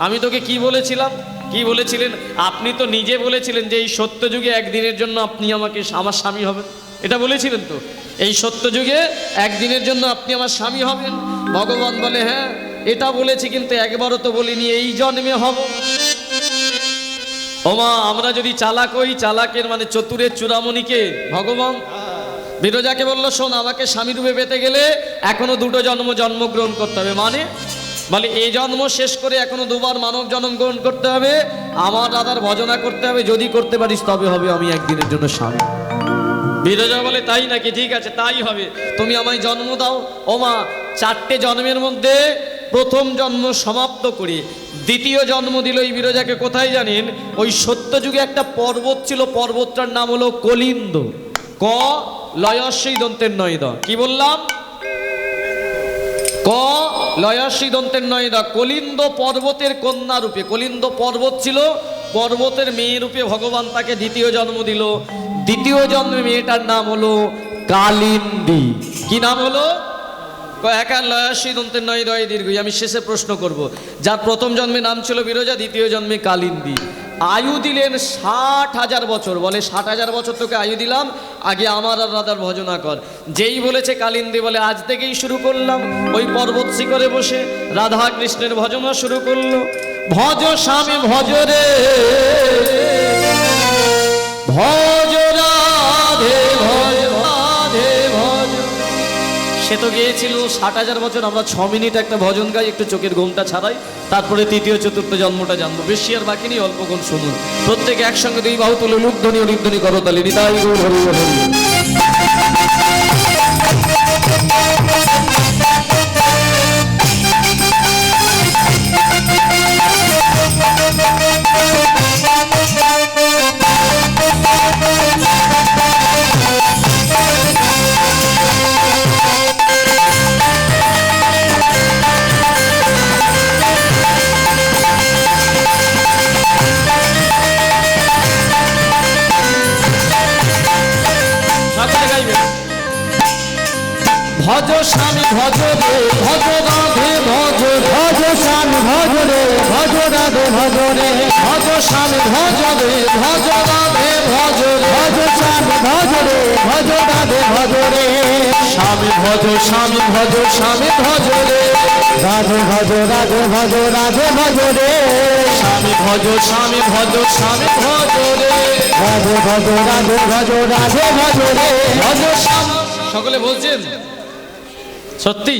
আমি তোকে কি বলেছিলাম? কি বলেছিলেন? আপনি তো নিজে বলেছিলেন যে এই সত্যযুগে একদিনের জন্য আপনি আমাকে আমার স্বামী হবেন, এটা বলেছিলেন তো, এই সত্যযুগে একদিনের জন্য আপনি আমার স্বামী হবেন। ভগবান বলে হ্যাঁ, এটা বলেছি, কিন্তু একবারও তো বলিনি এই জন্মে হব। ওমা, আমরা যদি চালাক হই, চালাকের মানে চতুরের চূড়ামণিকে ভগবান বিরজাকে বললো, শোন, আমাকে স্বামী রূপে পেতে গেলে এখনো দুটো জন্ম জন্মগ্রহণ করতে হবে। মানে বলে এই জন্ম শেষ করে এখনো দুবার মানব জন্ম গ্রহণ করতে হবে, আমার রাধার ভজনা করতে হবে, যদি করতে পারিস তবে হবে আমি একদিনের জন্য স্বামী। বিরজা বলে তাই নাকি? ঠিক আছে, তাই হবে, তুমি আমায় জন্ম দাও। ওমা, 4টে জন্মের মধ্যে প্রথম জন্ম সমাপ্ত করে দ্বিতীয় জন্ম দিল এই বিরজাকে। কোথায় জানেন? ওই সত্যযুগে একটা পর্বত ছিল, পর্বতটার নাম হলো কলিন্দ। ক লয়শ্রী দন্তের নয় দ, কি বললাম? ক লয়শ্রী দন্তের নয় দা। কলিন্দ পর্বতের কন্যা রূপে, কলিন্দ পর্বত ছিল, পর্বতের মেয়ে রূপে ভগবান তাকে দ্বিতীয় জন্ম দিল। দ্বিতীয় জন্মে মেয়েটার নাম হলো কালিন্দী। কি নাম হলো? একা লয়শ্রী দন্তের নয় দয় দীর্ঘ। আমি শেষে প্রশ্ন করব, যার প্রথম জন্মে নাম ছিল বিরজা, দ্বিতীয় জন্মে কালিন্দী। আয়ু দিলেন 60,000 বছর। বলে 60,000 বছর তোকে আয়ু দিলাম, আগে আমার আর রাধার ভজনা কর। যেই বলেছে কালিন্দী বলে আজ থেকেই শুরু করলাম। ওই পর্বত শিখরে বসে রাধা কৃষ্ণের ভজনা শুরু করলো। ভজ স্বামী ভজ রে, ভজ রাধে ভজ রাধে ভজ। সে তো গিয়েছিল 60,000 বছর। আমরা 6 মিনিট একটা ভজন গাই, একটু চোখের ঘুমটা ছাড়াই, তারপরে তৃতীয় চতুর্থ জন্মটা জানবো। বেশি আর বাকি নেই, অল্পক্ষণ শুনুন। প্রত্যেকে একসঙ্গে দুই বাহু তুলে লুকধ্বনি অলিধ্বনি করো তালি। নিতাই গৌর হরি হরি। ভজ স্বামী ভজ রে, ভজ রাধে ভজ, ভজ স্বামী ভজ রে, ভজ রাধে ভজ রে, ভজ স্বামী ভজ রে, ভজ রাধে ভজ, ভজ স্বামী ভজ রে, ভজ রাধে ভজ রে। স্বামী ভজ, স্বামী ভজ, স্বামী ভজ রে, রাধে ভজ, রাধে ভজ, রাধে ভজ রে। স্বামী ভজ, স্বামী ভজ, স্বামী ভজ রে, রাধে ভজ, রাধে ভজ, রাধে ভজ রে। ভজ স্বামী। সকলে বলছেন সত্যি?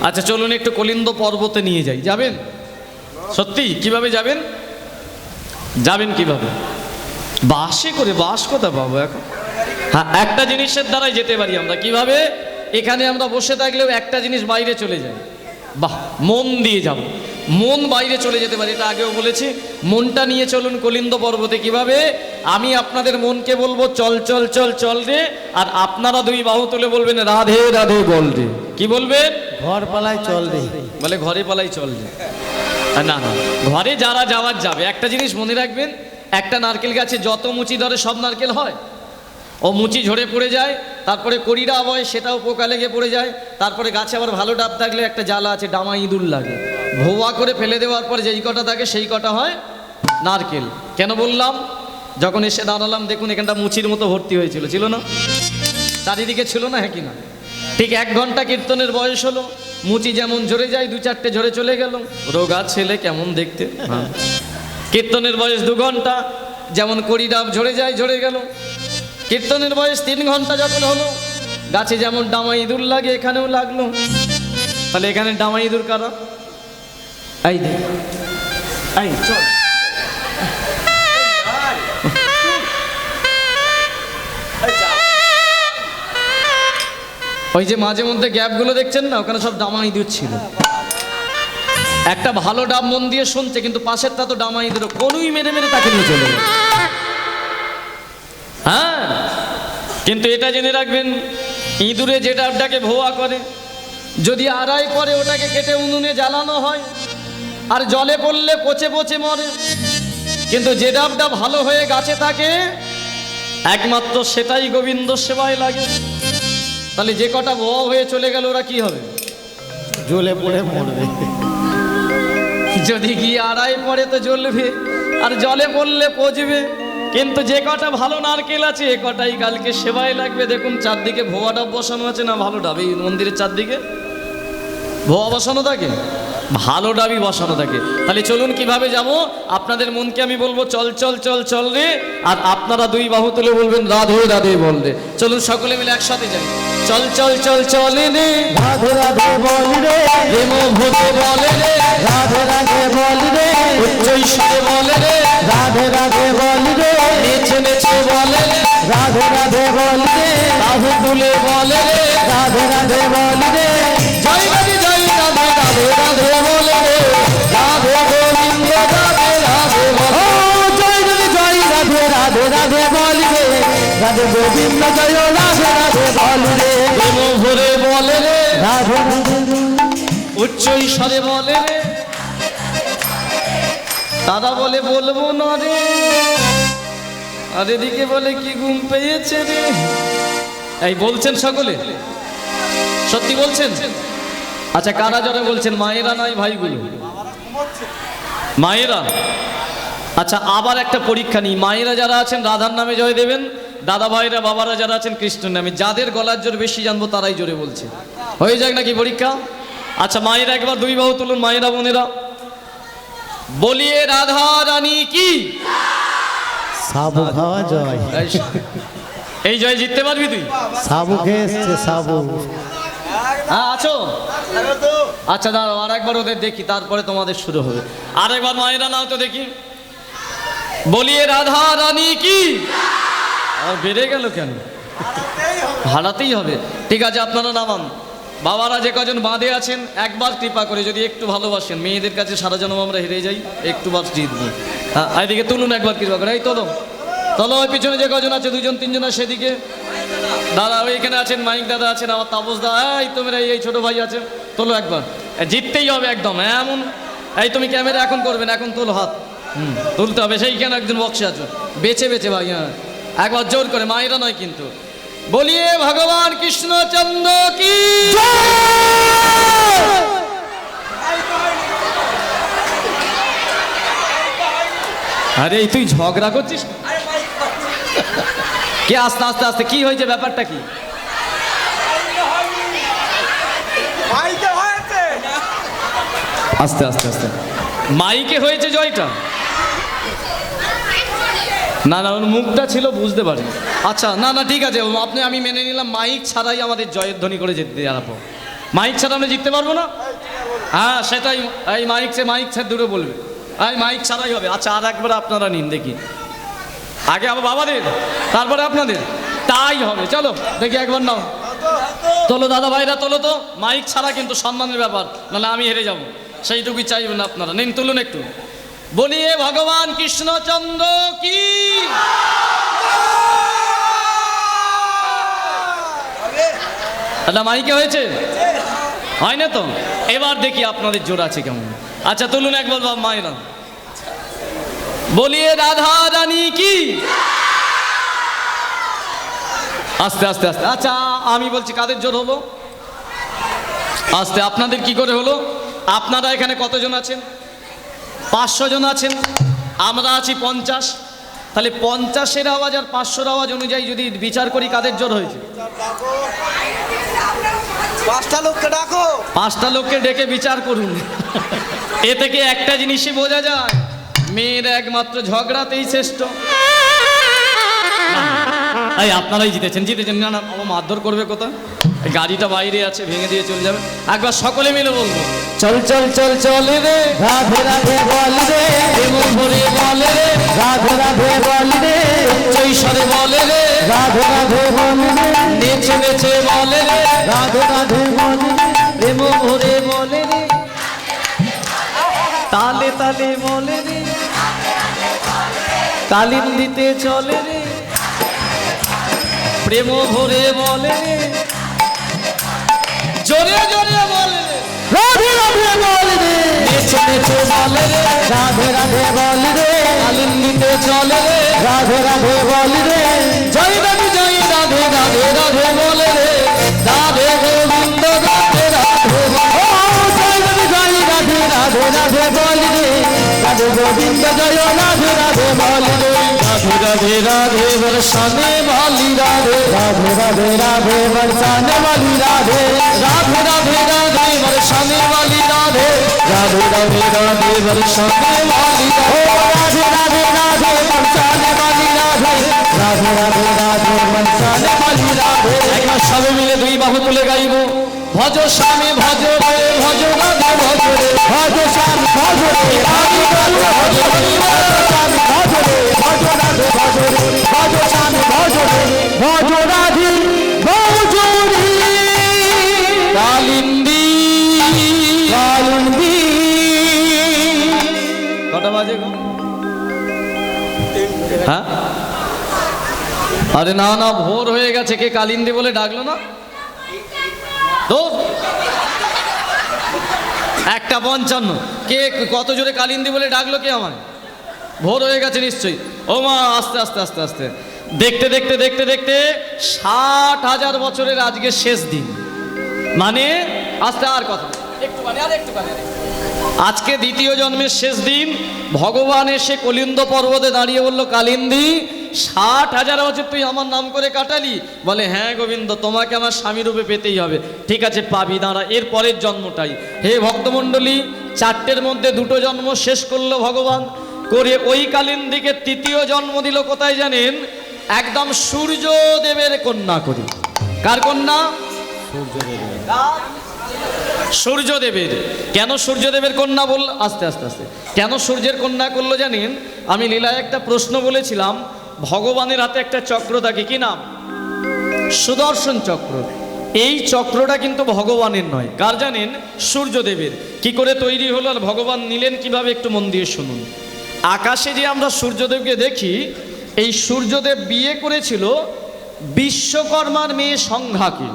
আচ্ছা চলুন একটু কলিন্দ পর্বতে নিয়ে যাই। যাবেন? সত্যি? কিভাবে যাবেন? যাবেন কিভাবে? বাসে করে। বাস কোথা পাবো এখন? হ্যাঁ, একটা জিনিসের দ্বারাই যেতে পারি আমরা। কিভাবে? এখানে আমরা বসে থাকলেও একটা জিনিস বাইরে চলে যায়। বাহ, মন দিয়ে যাব, মন বাইরে চলে যেতে পারে। এটা আগেও বলেছি। মনটা নিয়ে চলুন কলিন্দ পর্বতে। কিভাবে? আমি আপনাদের মনকে বলবো চল চল চল চল রে, আর আপনারা দুই বাহু তুলে বলবেন রাধে রাধে বল রে। কি বলবেন? ঘর পালাই চল রে। বলে ঘরে পালাই চল রে। না না, ঘরে যারা যাওয়ার যাবে। একটা জিনিস মনে রাখবেন, একটা নারকেল গাছে যত মুচি ধরে সব নারকেল হয়? ও মুচি ঝরে পড়ে যায়, তারপরে কড়িরা বয়, সেটাও পোকা লেগে পড়ে যায়, তারপরে গাছে আবার ভালো ডাব থাকলে একটা জ্বালা আছে, ডামা ইঁদুর লাগে। ভোয়া করে ফেলে দেওয়ার পর যেই কটা থাকে সেই কটা হয় নারকেল। কেন বললাম? যখন এসে দাঁড়ালাম দেখুন এখানটা মুচির মতো ভর্তি হয়েছিল, ছিল না? চারিদিকে ছিল না, হ্যাঁ কি না? ঠিক 1 ঘন্টা কীর্তনের বয়স হলো, মুচি যেমন ঝরে যায় 2-4টে ঝরে চলে গেল। রোগা ছেলে কেমন দেখতে। হ্যাঁ। কীর্তনের বয়স 2 ঘন্টা, যেমন কড়ি ডাব ঝরে যায় ঝরে গেল। কীর্তনের বয়স 3 ঘন্টা যখন হলো, গাছে যেমন ডামা ইঁদুর লাগে এখানেও লাগলো। তাহলে এখানে ডামা ইঁদুর কারা? এই দেখ, এই চল। ওই যে মাঝে মধ্যে গ্যাপগুলো দেখছেন না, ওখানে সব ডামা ইঁদুর ছিল। একটা ভালো ডাব মন দিয়ে শুনছে, কিন্তু পাশেরটা তো ডামা ইঁদুর, কোনই মেরে মেরে তাকে নিয়ে চলে গেল। হ্যাঁ, কিন্তু এটা জেনে রাখবেন, ইঁদুরে যে ডাবটাকে ভোয়া করে, যদি আড়াই পরে ওটাকে কেটে উনুনে জ্বালানো হয় আর জলে পড়লে পচে পচে মরে। কিন্তু যে ডাবটা ভালো হয়ে গাছে থাকে, একমাত্র সেটাই গোবিন্দ সেবায় লাগে। তাহলে যে কটা ভোয়া হয়ে চলে গেল ওরা কি হবে? জ্বলে পড়ে মরবে। যদি গিয়ে আড়াই পড়ে তো জ্বলবে, আর জলে পড়লে পচবে। কিন্তু যে কটা ভালো নারকেল আছে এ কটাই কালকে সেবায় লাগবে। দেখুন চারদিকে ভোয়া ডাব বসানো আছে না, ভালো ডাব। এই মন্দিরের চারদিকে ভোয়া বসানো থাকে, ভালো ডাবই বসানো থাকে। তাহলে চলুন কিভাবে যাব? আপনাদের মনকে আমি বলবো চল চল চল চল রে, আর আপনারা 2 বাহু তুলে বলবেন রাধে রাধে বল রে। চলুন সকলে মিলে একসাথে যাই। চল চল চল চলে রে, রাধে রাধে বল রে, প্রেম ভোলে বলে রে, রাধে রাধে বল রে, উচ্চ ঈশ্বরে বলে রে, রাধে রাধে বল রে, নেচে নেচে বলে রে, রাধে রাধে বল রে, বাহু তুলে বলে রে, রাধে রাধে বল রে, জয় রাধে জয় রাধে রাধে রাধে বলে রে, রাধে গোবিন্দ রাধে রাধে বলে। ও জয় রাধে জয় রাধে রাধে রাধে বল রে, রাধে গোবিন্দ জয় রাধে রাধে বল রে, প্রেম ভরে বলে রে, রাধে রাধে উচ্চ ঈশ্বরে বলে রে। দাদা বলে বলবো না রে, আর এদিকে বলে কি ঘুম পেয়েছে রে। এই বলছেন সকলে? সত্যি বলছেন? আচ্ছা কারা যারা বলছেন? মায়েরা নাই ভাইগুলো? মায়েরা? আচ্ছা আবার একটা পরীক্ষা নিই। মায়েরা যারা আছেন রাধার নামে জয় দেবেন, দাদা ভাইরা বাবারা যারা আছেন কৃষ্ণের নামে। যাদের গলার জোর বেশি জানবো তারাই জোরে বলছে। হয়ে যাক নাকি পরীক্ষা? আচ্ছা মায়েরা একবার 2 বাহু তুলুন, মায়েরা বোনেরা বলিয়ে রাধা রানী কি। সাবু খাওয়া জয়, এই জয় জিততে পারবি তুই? সাবু খেয়ে এসছে সাবু। হ্যাঁ আছো? আচ্ছা দাঁড়াও আর একবার ওদের দেখি, তারপরে তোমাদের শুরু হবে। আর একবার মায়েরা নাও তো দেখি, বলিয়ে রাধা রানী কি। আর বেড়ে গেল কেন? হারাতেই হবে। ঠিক আছে আপনারা নামান। বাবারা যে কজন বাঁধে আছেন একবার কৃপা করে যদি একটু ভালোবাসেন, মেয়েদের কাছে সারা জন্ম আমরা হেরে যাই, একটু বার জিতবো। হ্যাঁ এদিকে তুলুন একবার কৃপা করে। এই তোলো তোলো, ওই পিছনে যে কজন আছে 2জন 3জন আছে সেদিকে। দাদা ওই এখানে আছেন, মাইক দাদা আছেন, আমার তাপস দা, এই তোমরা এই ছোট ভাই আছে, তোলো একবার। জিততেই হবে একদম এমন। এই তুমি ক্যামেরা এখন করবে না, এখন তোলো হাত। তুলতে হবে। সেইখানে একজন বক্সে আছো, বেছে বেছে ভাই। হ্যাঁ একবার জোর করে, মায়েরা নয় কিন্তু। বলিয়ে ভগবান কৃষ্ণচন্দ্র কি। আরে তুই ঝগড়া করছিস কে? আস্তে আস্তে আস্তে কি হয়েছে, ব্যাপারটা কি? আস্তে আস্তে আস্তে মাইকে হয়েছে জয়টা? না না ওর মুখটা ছিল বুঝতে পারি। আচ্ছা না না ঠিক আছে, আমি মেনে নিলাম মাইক ছাড়াই আমাদের জয়ের ধ্বনি করে জিততে যাবো। মাইক ছাড়া আমরা জিততে পারবো না? হ্যাঁ সেটাই। এই মাইক ছাড় দূরে বলবে, এই মাইক ছাড়াই হবে। আচ্ছা আর একবার আপনারা নিন দেখি, আগে আবার বাবাদের তারপরে আপনাদের, তাই হবে। চলো দেখি একবার নাও, তোলো দাদা ভাইরা তোলো তো। মাইক ছাড়া কিন্তু সম্মানের ব্যাপার, নাহলে আমি হেরে যাবো, সেইটুকুই চাইবেন আপনারা। নিন তুলুন একটু। বলিয়ে ভগবান কৃষ্ণচন্দ্র কি। দাদা মাইকে হয়েছে? হয় না তো? এবার দেখি আপনাদের জোর আছে কেমন। আচ্ছা তুলুন একবার বাবা মায়েরা, বলিয়ে রাধা রানী কি। আস্তে আস্তে আস্তে। আচ্ছা আমি বলছি কাদের জোর হলো? আস্তে। আপনাদের কি করে হলো? আপনারা এখানে কতজন আছেন? 500 জন আছেন। আমরা আছি 50, তাহলে 50-এর আওয়াজ আর 500-র আওয়াজ অনুযায়ী যদি বিচার করি কাদের জোর হয়েছে? 5টা লোককে ডাকো। 5টা লোককে ডেকে বিচার করুন। এ থেকে একটা জিনিসই বোঝা যায়, মেয়ের একমাত্র ঝগড়াতেই শ্রেষ্ঠ। এই আপনারাই জিতেছেন, জিতেছেন। না না, আমার মারধর করবে কোথায়? গাড়িটা বাইরে আছে, ভেঙে দিয়ে চলে যাবে। একবার সকলে মিলে বলবো, চল চল চল চল রে, রাধে রাধে বল রে, এমন ভরে বলে রে, রাধে রাধে বল রে, চৈশরে বলে রে, রাধে রাধে বল রে, নেচে নেচে বলে রে, রাধে রাধে বল রে, প্রেম ভরে বলে রে, তালে তালে বলে রে, তালিম দিতে চলে রে, প্রেম ভরে বলে রে, জোরে জোরে বলে রে, রাধে রাধে বল রে, নেচে নেচে বলে রে, রাধে রাধে বল রে, তালিম দিতে চলে রে, রাধে রাধে বল রে, জয় রাধে জয় রাধে রাধে রাধে বলে রে, রাধে গোবিন্দ রাধে রাধে বলে। ও জয় রাধে জয় রাধে রাধে রাধে বল রে, রাধে গোবিন্দ জয় রাধে রাধে বল রে, রাধে রাধে রাধে বর্ষানে বালি রাধে, রাধে রাধে রাধে বরসানে वाली রাধে, রাধে রাধে রাধে বর্ষানে বালি রাধে, রাধে রাধে রাধে বর্ষানে বালি ও রাধে, রাধে রাধে রাধে বরসানে वाली রাধে, রাধে রাধে রাধে বরসানে वाली রাধে। একবার সবে মিলে দুই বাহু তুলে গাইব, ভজ স্বামী ভজ রে, ভজ রাধে ভজ রে, ভজ শ্যাম ভজ রে, রাধে রাধে ভজ রে, ভজ শ্যাম ভজ রে, ভজ রাধে ভজ রে, ভজ শ্যাম ভজ রে, ভজ রাধে ভজ রে, কালিন্দী। কালিন্দী। কটা বাজে গো? হ্যাঁ, আরে না না, ভোর হয়ে গেছে। কে কালিন্দী বলে ডাকলো না? দৌড়। 1:55। কে কত জোরে কালিন্দী বলে ডাকলো কে আমায়? ভোর হয়ে গেছে নিশ্চয়ই। ও মা, আস্তে আস্তে আস্তে আস্তে। দেখতে দেখতে দেখতে দেখতে 60,000 বছরের আজকে শেষ দিন। মানে আস্তে, আর কথা একটু মানে আর একটু মানে আজকে দ্বিতীয় জন্মের শেষ দিন। ভগবান এসে কলিন্দ পর্বতে দাঁড়িয়ে বলল, কালিন্দী 60,000 বছর তুই আমার নাম করে কাটালি? বলে, হ্যাঁ গোবিন্দ, তোমাকে আমার স্বামী রূপে পেতেই হবে। ঠিক আছে, পাবি, দাঁড়া। এর পরের জন্মটাই। হে ভক্তমণ্ডলী, 4টের মধ্যে 2টো জন্ম শেষ করলো ভগবান করে। ওই কালিন্দীকে 3য় জন্ম দিল কোথায় জানেন? একদম সূর্যদেবের কন্যা করি। কার কন্যা? সূর্যদেবের। কেন সূর্যদেবের কন্যা বল? আস্তে আস্তে আস্তে। কেন সূর্যের কন্যা করলো জানেন? আমি লীলায় একটা প্রশ্ন বলেছিলাম, ভগবানের হাতে একটা চক্র থাকে, কি নাম? সুদর্শন চক্র। এই চক্রটা কিন্তু ভগবানের নয়। কার জানেন? সূর্যদেবের। কি করে তৈরি হলো আর ভগবান নিলেন কিভাবে, একটু মন দিয়ে শুনুন। আকাশে যে আমরা সূর্যদেবকে দেখি, এই সূর্যদেব বিয়ে করেছিল বিশ্বকর্মার মেয়ে সংঘাকে।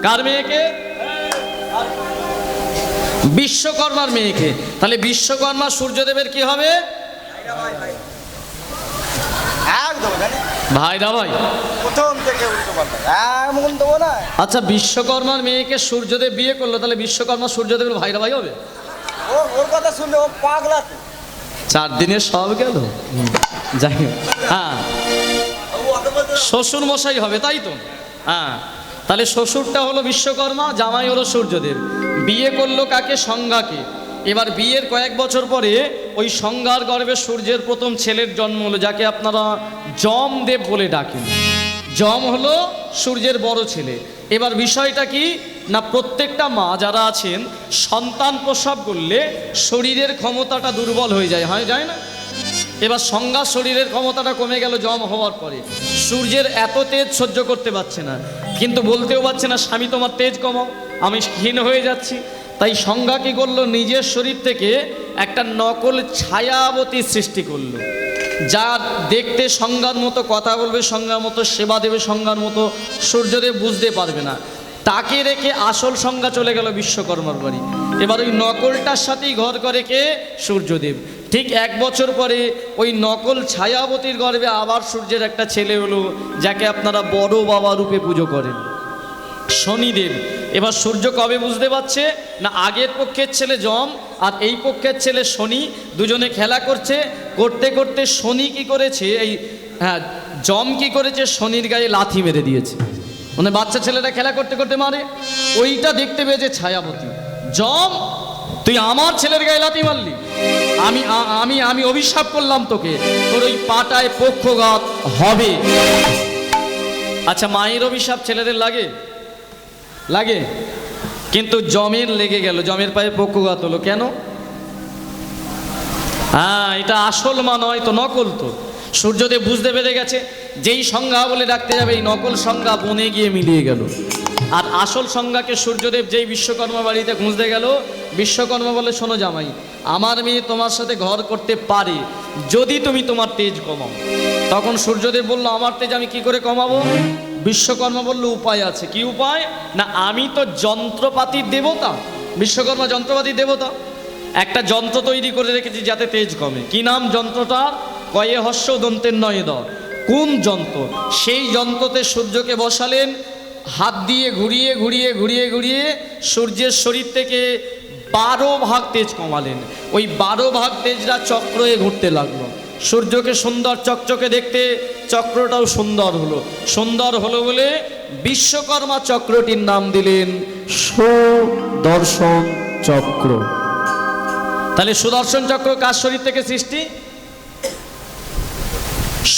কার মেয়েকে? বিশ্বকর্মার মেয়েকে। তাহলে বিশ্বকর্মা সূর্যদেবের কি হবে? একদম জানি ভাইরা ভাই। প্রথম থেকে উল্টো পাল্টা এমন দেবো না। আচ্ছা, বিশ্বকর্মার মেয়েকে সূর্যদেব বিয়ে করলো, তাহলে বিশ্বকর্মা সূর্যদেবের ভাইরা ভাই হবে? ওর কথা শুনলে ও পাগলা তো। 4 দিনে সব গেল। যাই হোক, হ্যাঁ, শ্বশুর মশাই হবে, তাই তো? হ্যাঁ, তাহলে শ্বশুরটা হলো বিশ্বকর্মা, জামাই হলো সূর্যদেব। বিয়ে করলো কাকে? সংজ্ঞাকে। এবার বিয়ের কয়েক বছর পরে ওই সংজ্ঞার গর্ভে সূর্যের প্রথম ছেলের জন্ম হলো, যাকে আপনারা যমদেব বলে ডাকেন। যম হলো সূর্যের বড় ছেলে। এবার বিষয়টা কি না, প্রত্যেকটা মা যারা আছেন, সন্তান প্রসব করলে শরীরের ক্ষমতাটা দুর্বল হয়ে যায়, হয় যায় না? এবার সংজ্ঞা শরীরের ক্ষমতাটা কমে গেল যম হওয়ার পরে। সূর্যের এত তেজ সহ্য করতে পারছে না, কিন্তু বলতেও পারছে না, স্বামী তোমার তেজ কমাও, আমি ক্ষীণ হয়ে যাচ্ছি। তাই সংজ্ঞা কি করলো? নিজের শরীর থেকে একটা নকল ছায়াবতী সৃষ্টি করলো, যার দেখতে সংজ্ঞার মতো, কথা বলবে সংজ্ঞার মতো, সেবা দেবে সংজ্ঞার মতো, সূর্যদেব বুঝতে পারবে না। তাকে রেখে আসল সংজ্ঞা চলে গেল বিশ্বকর্মার বাড়ি। এবার ওই নকলটার সাথেই ঘর করে কে? সূর্যদেব। ঠিক 1 বছর পরে ওই নকল ছায়াবতীর গর্ভে আবার সূর্যের একটা ছেলে হলো, যাকে আপনারা বড় বাবা রূপে পুজো করেন। শনিদেব। এবার সূর্য কবে বুঝতে পারছে না, আগের পক্ষের ছেলে যম আর এই পক্ষের ছেলে শনি দুজনে খেলা করছে, করতে করতে শনি কি করেছে, এই হ্যাঁ যম কি করেছে, শনির গায়ে লাথি মেরে দিয়েছে। মানে বাচ্চা ছেলেটা খেলা করতে করতে মারে, ওইটা দেখতে পেয়েছে ছায়াবতী। যম, তুই আমার ছেলের গায়ে লাথি মারলি, আমি আমি আমি অভিশাপ করলাম তোকে, তোর ওই পাটায় পক্ষঘাত হবে। আচ্ছা, মায়ের অভিশাপ ছেলেদের লাগে? লাগে, কিন্তু যমের লেগে গেল, যমের পায়ে পক্ষঘাত হলো কেন? হ্যাঁ, এটা আসল মা নয় তো নকল। তো সূর্যদেব বুঝতে পেরে গেছে, যেই সংজ্ঞা বলে ডাকতে যাবে এই নকল সংজ্ঞা বনে গিয়ে মিলিয়ে গেল। আর আসল সংজ্ঞাকে সূর্যদেব যেই বিশ্বকর্মা বাড়িতে খুঁজতে গেল, বিশ্বকর্মা বলে, শোনো জামাই, আমার মেয়ে তোমার সাথে ঘর করতে পারে যদি তুমি তোমার তেজ কমাও। তখন সূর্যদেব বলল, আমার তেজ আমি কি করে কমাবো? বিশ্বকর্মা বলল, উপায় আছে। কি উপায়? না, আমি তো যন্ত্রপাতির দেবতা, বিশ্বকর্মা যন্ত্রপাতির দেবতা, একটা যন্ত্র তৈরি করে রেখেছি যাতে তেজ কমে। কি নাম যন্ত্রটা? কয়ে হস্য দন্তের নয় দ। কোন যন্ত্র? সেই যন্ত্রতে সূর্যকে বসালেন, হাত দিয়ে ঘুরিয়ে ঘুরিয়ে ঘুরিয়ে ঘুরিয়ে সূর্যের শরীর থেকে 12 ভাগ তেজ কমালেন। ওই 12 ভাগ তেজটা চক্রে ঘুরতে লাগলো। সূর্যকে সুন্দর চকচকে দেখতে, চক্রটাও সুন্দর হলো। সুন্দর হলো বলে বিশ্বকর্মা চক্রটির নাম দিলেন সুদর্শন চক্র। তাহলে সুদর্শন চক্র কার শরীর থেকে সৃষ্টি?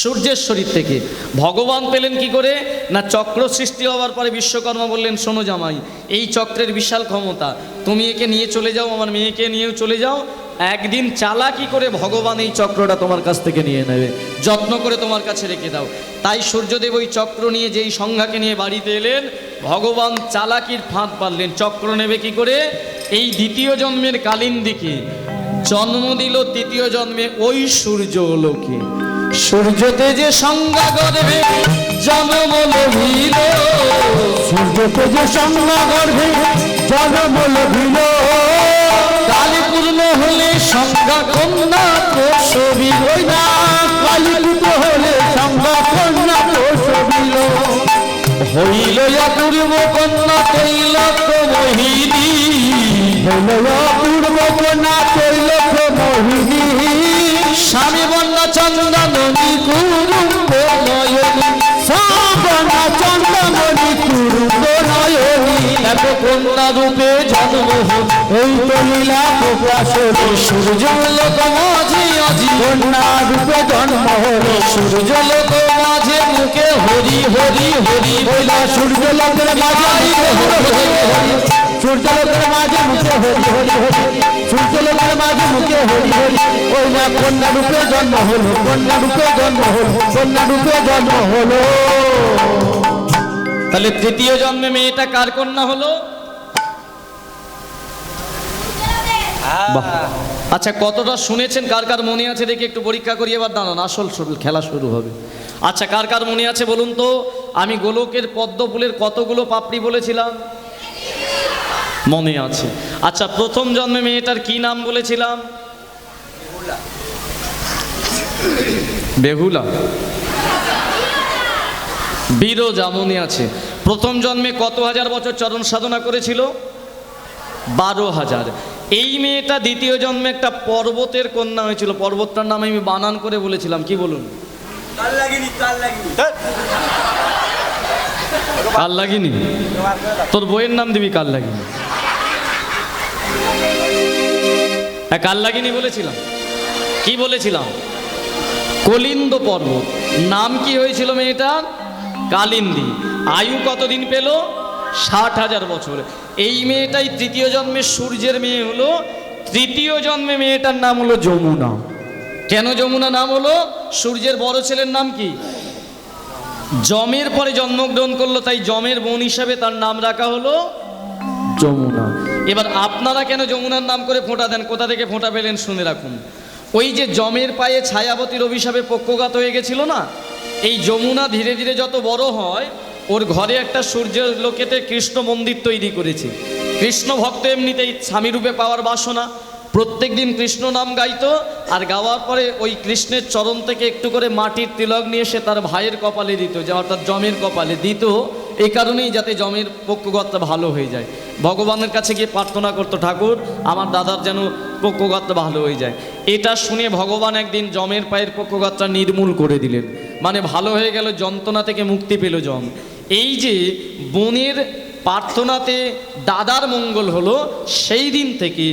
সূর্যের শরীর থেকে। ভগবান পেলেন কি করে না, চক্র সৃষ্টি হওয়ার পরে বিশ্বকর্মা বললেন, শোনো জামাই, এই চক্রের বিশাল ক্ষমতা, তুমি একে নিয়ে চলে যাও, আমার মেয়েকে নিয়েও চলে যাও, একদিন চালাকি করে ভগবান এই চক্রটা তোমার কাছ থেকে নিয়ে নেবে, যত্ন করে তোমার কাছে রেখে দাও। তাই সূর্যদেব ওই চক্র নিয়ে যেই সংজ্ঞাকে নিয়ে বাড়িতে এলেন, ভগবান চালাকির ফাঁদ পারলেন। চক্র নেবে কি করে? এই দ্বিতীয় জন্মের কালিন্দীকে জন্ম দিল তৃতীয় জন্মে ওই সূর্য লোকে। সূর্য তেজে সংজ্ঞা গর্ভে জন্ম লভিল, সূর্য তেজে সংজ্ঞা গর্ভে জন্ম লভিল, কালী পূর্ণ হলে সংজ্ঞা কন্যা প্রসবিল। ওই না কালীপুত হলে সংজ্ঞা কন্যা প্রসবিল, হইল অপূর্ব কন্যা তৈলক মোহিনী, হইল অপূর্ব কন্যা তৈলক মোহিনী, স্বামী বন্যা চন্দনী কুরুম্ব নয়নী, শ্রাবণা চন্দ্রমণি কুরুম্ব নয়নী, এত কন্যা রূপে জন্ম হল, এই তো লীলা প্রকাশন, সূর্য লোক মাঝে আজি কন্যা রূপে জন্ম হল, সূর্য লোক মাঝে মুখে হরি হরি হরি বইল, সূর্য লোকের মাঝে সূর্য লোকের মাঝে মুখে হরি হরি হরি, সূর্য লোকের মাঝে মুখে হরি হরি, ওই না কন্যা রূপে জন্ম হলো, কন্যা রূপে জন্ম হলো, কন্যা রূপে জন্ম হলো। তাহলে তৃতীয় জন্মে মেয়েটা কার কন্যা হলো? বাহ, আচ্ছা কতটা শুনেছেন, কার কার মনে আছে দেখি একটু পরীক্ষা করি। এবার দাঁড়ান, আসল খেলা শুরু হবে। আচ্ছা, কার কার মনে আছে বলুন তো, আমি গোলকের পদ্ম ফুলের কতগুলো পাপড়ি বলেছিলাম? মনে আছে। আচ্ছা, প্রথম জন্মে মেয়েটার কি নাম বলেছিলাম? বেহুলা। বিরজা মনে আছে। প্রথম জন্মে কত হাজার বছর চরণ সাধনা করেছিল? 12,000। এই মেয়েটা দ্বিতীয় জন্মে একটা পর্বতের কন্যা হয়েছিল। পর্বতটার নাম আমি বানান করে বলেছিলাম, কি বলুন? কাল লাগিনি। তোর বইয়ের নাম দিবি কাল লাগিনি। হ্যাঁ, কাল লাগিনি বলেছিলাম। কি বলেছিলাম? কলিন্দ পর্বত। নাম কি হয়েছিল মেয়েটার? কালিন্দী। আয়ু কতদিন পেল? 60,000 বছর। এই মেয়েটাই তৃতীয় জন্মে সূর্যের মেয়ে হলো। তৃতীয় জন্মে মেয়েটার নাম হলো যমুনা। কেন যমুনা নাম হলো? সূর্যের বড় ছেলের নাম কি? যমের পরে জন্মগ্রহণ করলো, তাই যমের বোন হিসাবে তার নাম রাখা হলো যমুনা। এবার আপনারা কেন যমুনার নাম করে ফোঁটা দেন? কোথা থেকে ফোঁটা পেলেন শুনে রাখুন। ওই যে যমের পায়ে ছায়াবতীর অভিশাপে পক্ষঘাত হয়ে গেছিল না, এই যমুনা ধীরে ধীরে যত বড় হয়, ওর ঘরে একটা সূর্যের লোকেতে কৃষ্ণ মন্দির তৈরি করেছে। কৃষ্ণ ভক্ত এমনিতেই স্বামী রূপে পাওয়ার বাসনা, প্রত্যেক দিন কৃষ্ণ নাম গাইতো, আর গাওয়ার পরে ওই কৃষ্ণের চরণ থেকে একটু করে মাটির তিলক নিয়ে সে তার ভাইয়ের কপালে দিত, যে অর্থাৎ যমের কপালে দিত। এই কারণেই যাতে যমের পক্ষগতটা ভালো হয়ে যায়। ভগবানের কাছে গিয়ে প্রার্থনা করতো, ঠাকুর আমার দাদার যেন পক্ষগতটা ভালো হয়ে যায়। এটা শুনে ভগবান একদিন যমের পায়ের পক্ষগতটা নির্মূল করে দিলেন, মানে ভালো হয়ে গেল, যন্ত্রণা থেকে মুক্তি পেল যম। এই যে বোনের প্রার্থনাতে দাদার মঙ্গল হলো, সেই দিন থেকে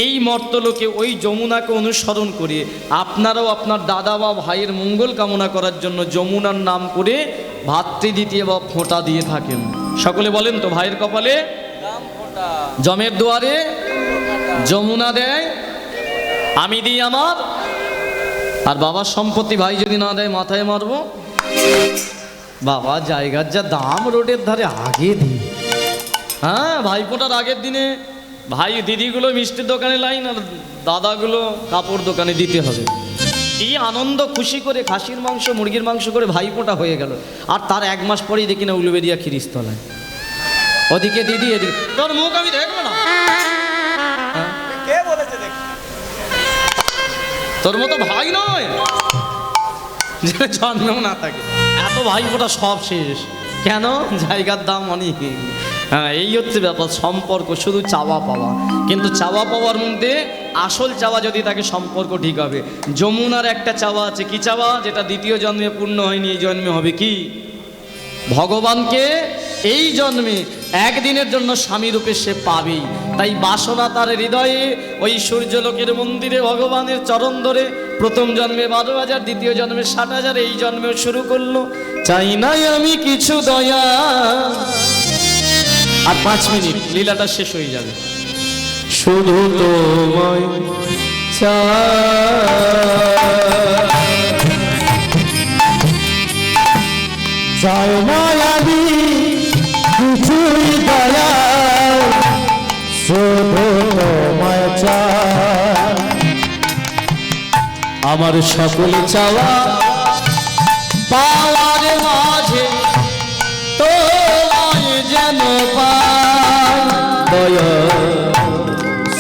এই মর্তলোকে ওই যমুনাকে অনুসরণ করে আপনারাও আপনার দাদা বা ভাইয়ের মঙ্গল কামনা করার জন্য যমুনার নাম করে ভাতৃদ্বিতীয় বা ফোঁটা দিয়ে থাকেন। সকলে বলেন তো, ভাইয়ের কপালে যমের দুয়ারে যমুনা দেয়, আমি দিই আমার, আর বাবার সম্পত্তি ভাই যদি না দেয় মাথায় মারবো। বাবা জায়গার যা দাম রোডের ধারে, আগে দিই। হ্যাঁ, ভাইফোঁটার আগের দিনে ভাই দিদিগুলো মিষ্টির দোকানে লাইন, আর দাদাগুলো কাপড় দোকানে দিতে হবে। এই আনন্দ খুশি করে খাসির মাংস মুরগির মাংস করে ভাইফোঁটা হয়ে গেল, আর তার 1 মাস পরেই দেখি না উলুবেরিয়া খিরিস্তলায়, ওদিকে দিদি এদিকে। তোর মুখ আমি দেখবো না, কে বলেছে দেখ? তোর মতো ভাই নয় যে জন্মেও না থাকে। এত ভাইফোঁটা সব শেষ কেন? জায়গার দাম অনেক। হ্যাঁ, এই হচ্ছে ব্যাপার, সম্পর্ক শুধু চাওয়া পাওয়া, কিন্তু চাওয়া পাওয়ার মধ্যে আসল চাওয়া যদি থাকে সম্পর্ক ঠিক হবে। যমুনার একটা চাওয়া আছে, কি চাওয়া? যেটা দ্বিতীয় জন্মে পূর্ণ হয়নি, এই জন্মে হবে কি? ভগবানকে এই জন্মে একদিনের জন্য স্বামী রূপে সে পাবেই। তাই বাসনা তার হৃদয়ে, ওই সূর্যলোকের মন্দিরে ভগবানের চরণ ধরে প্রথম জন্মে 12,000, দ্বিতীয় জন্মে 60,000, এই জন্মেও শুরু করলো, চাই নাই আমি কিছু দয়া। আর 5 মিনিট লীলাটা শেষ হয়ে যাবে। শুধু তোমায় চাই না আমি কিছুই দয়া, শুধু তোমায় চাই। আমার সকল চাওয়া পাওয়ার মাঝে তোমায় যেন পাই দয়া।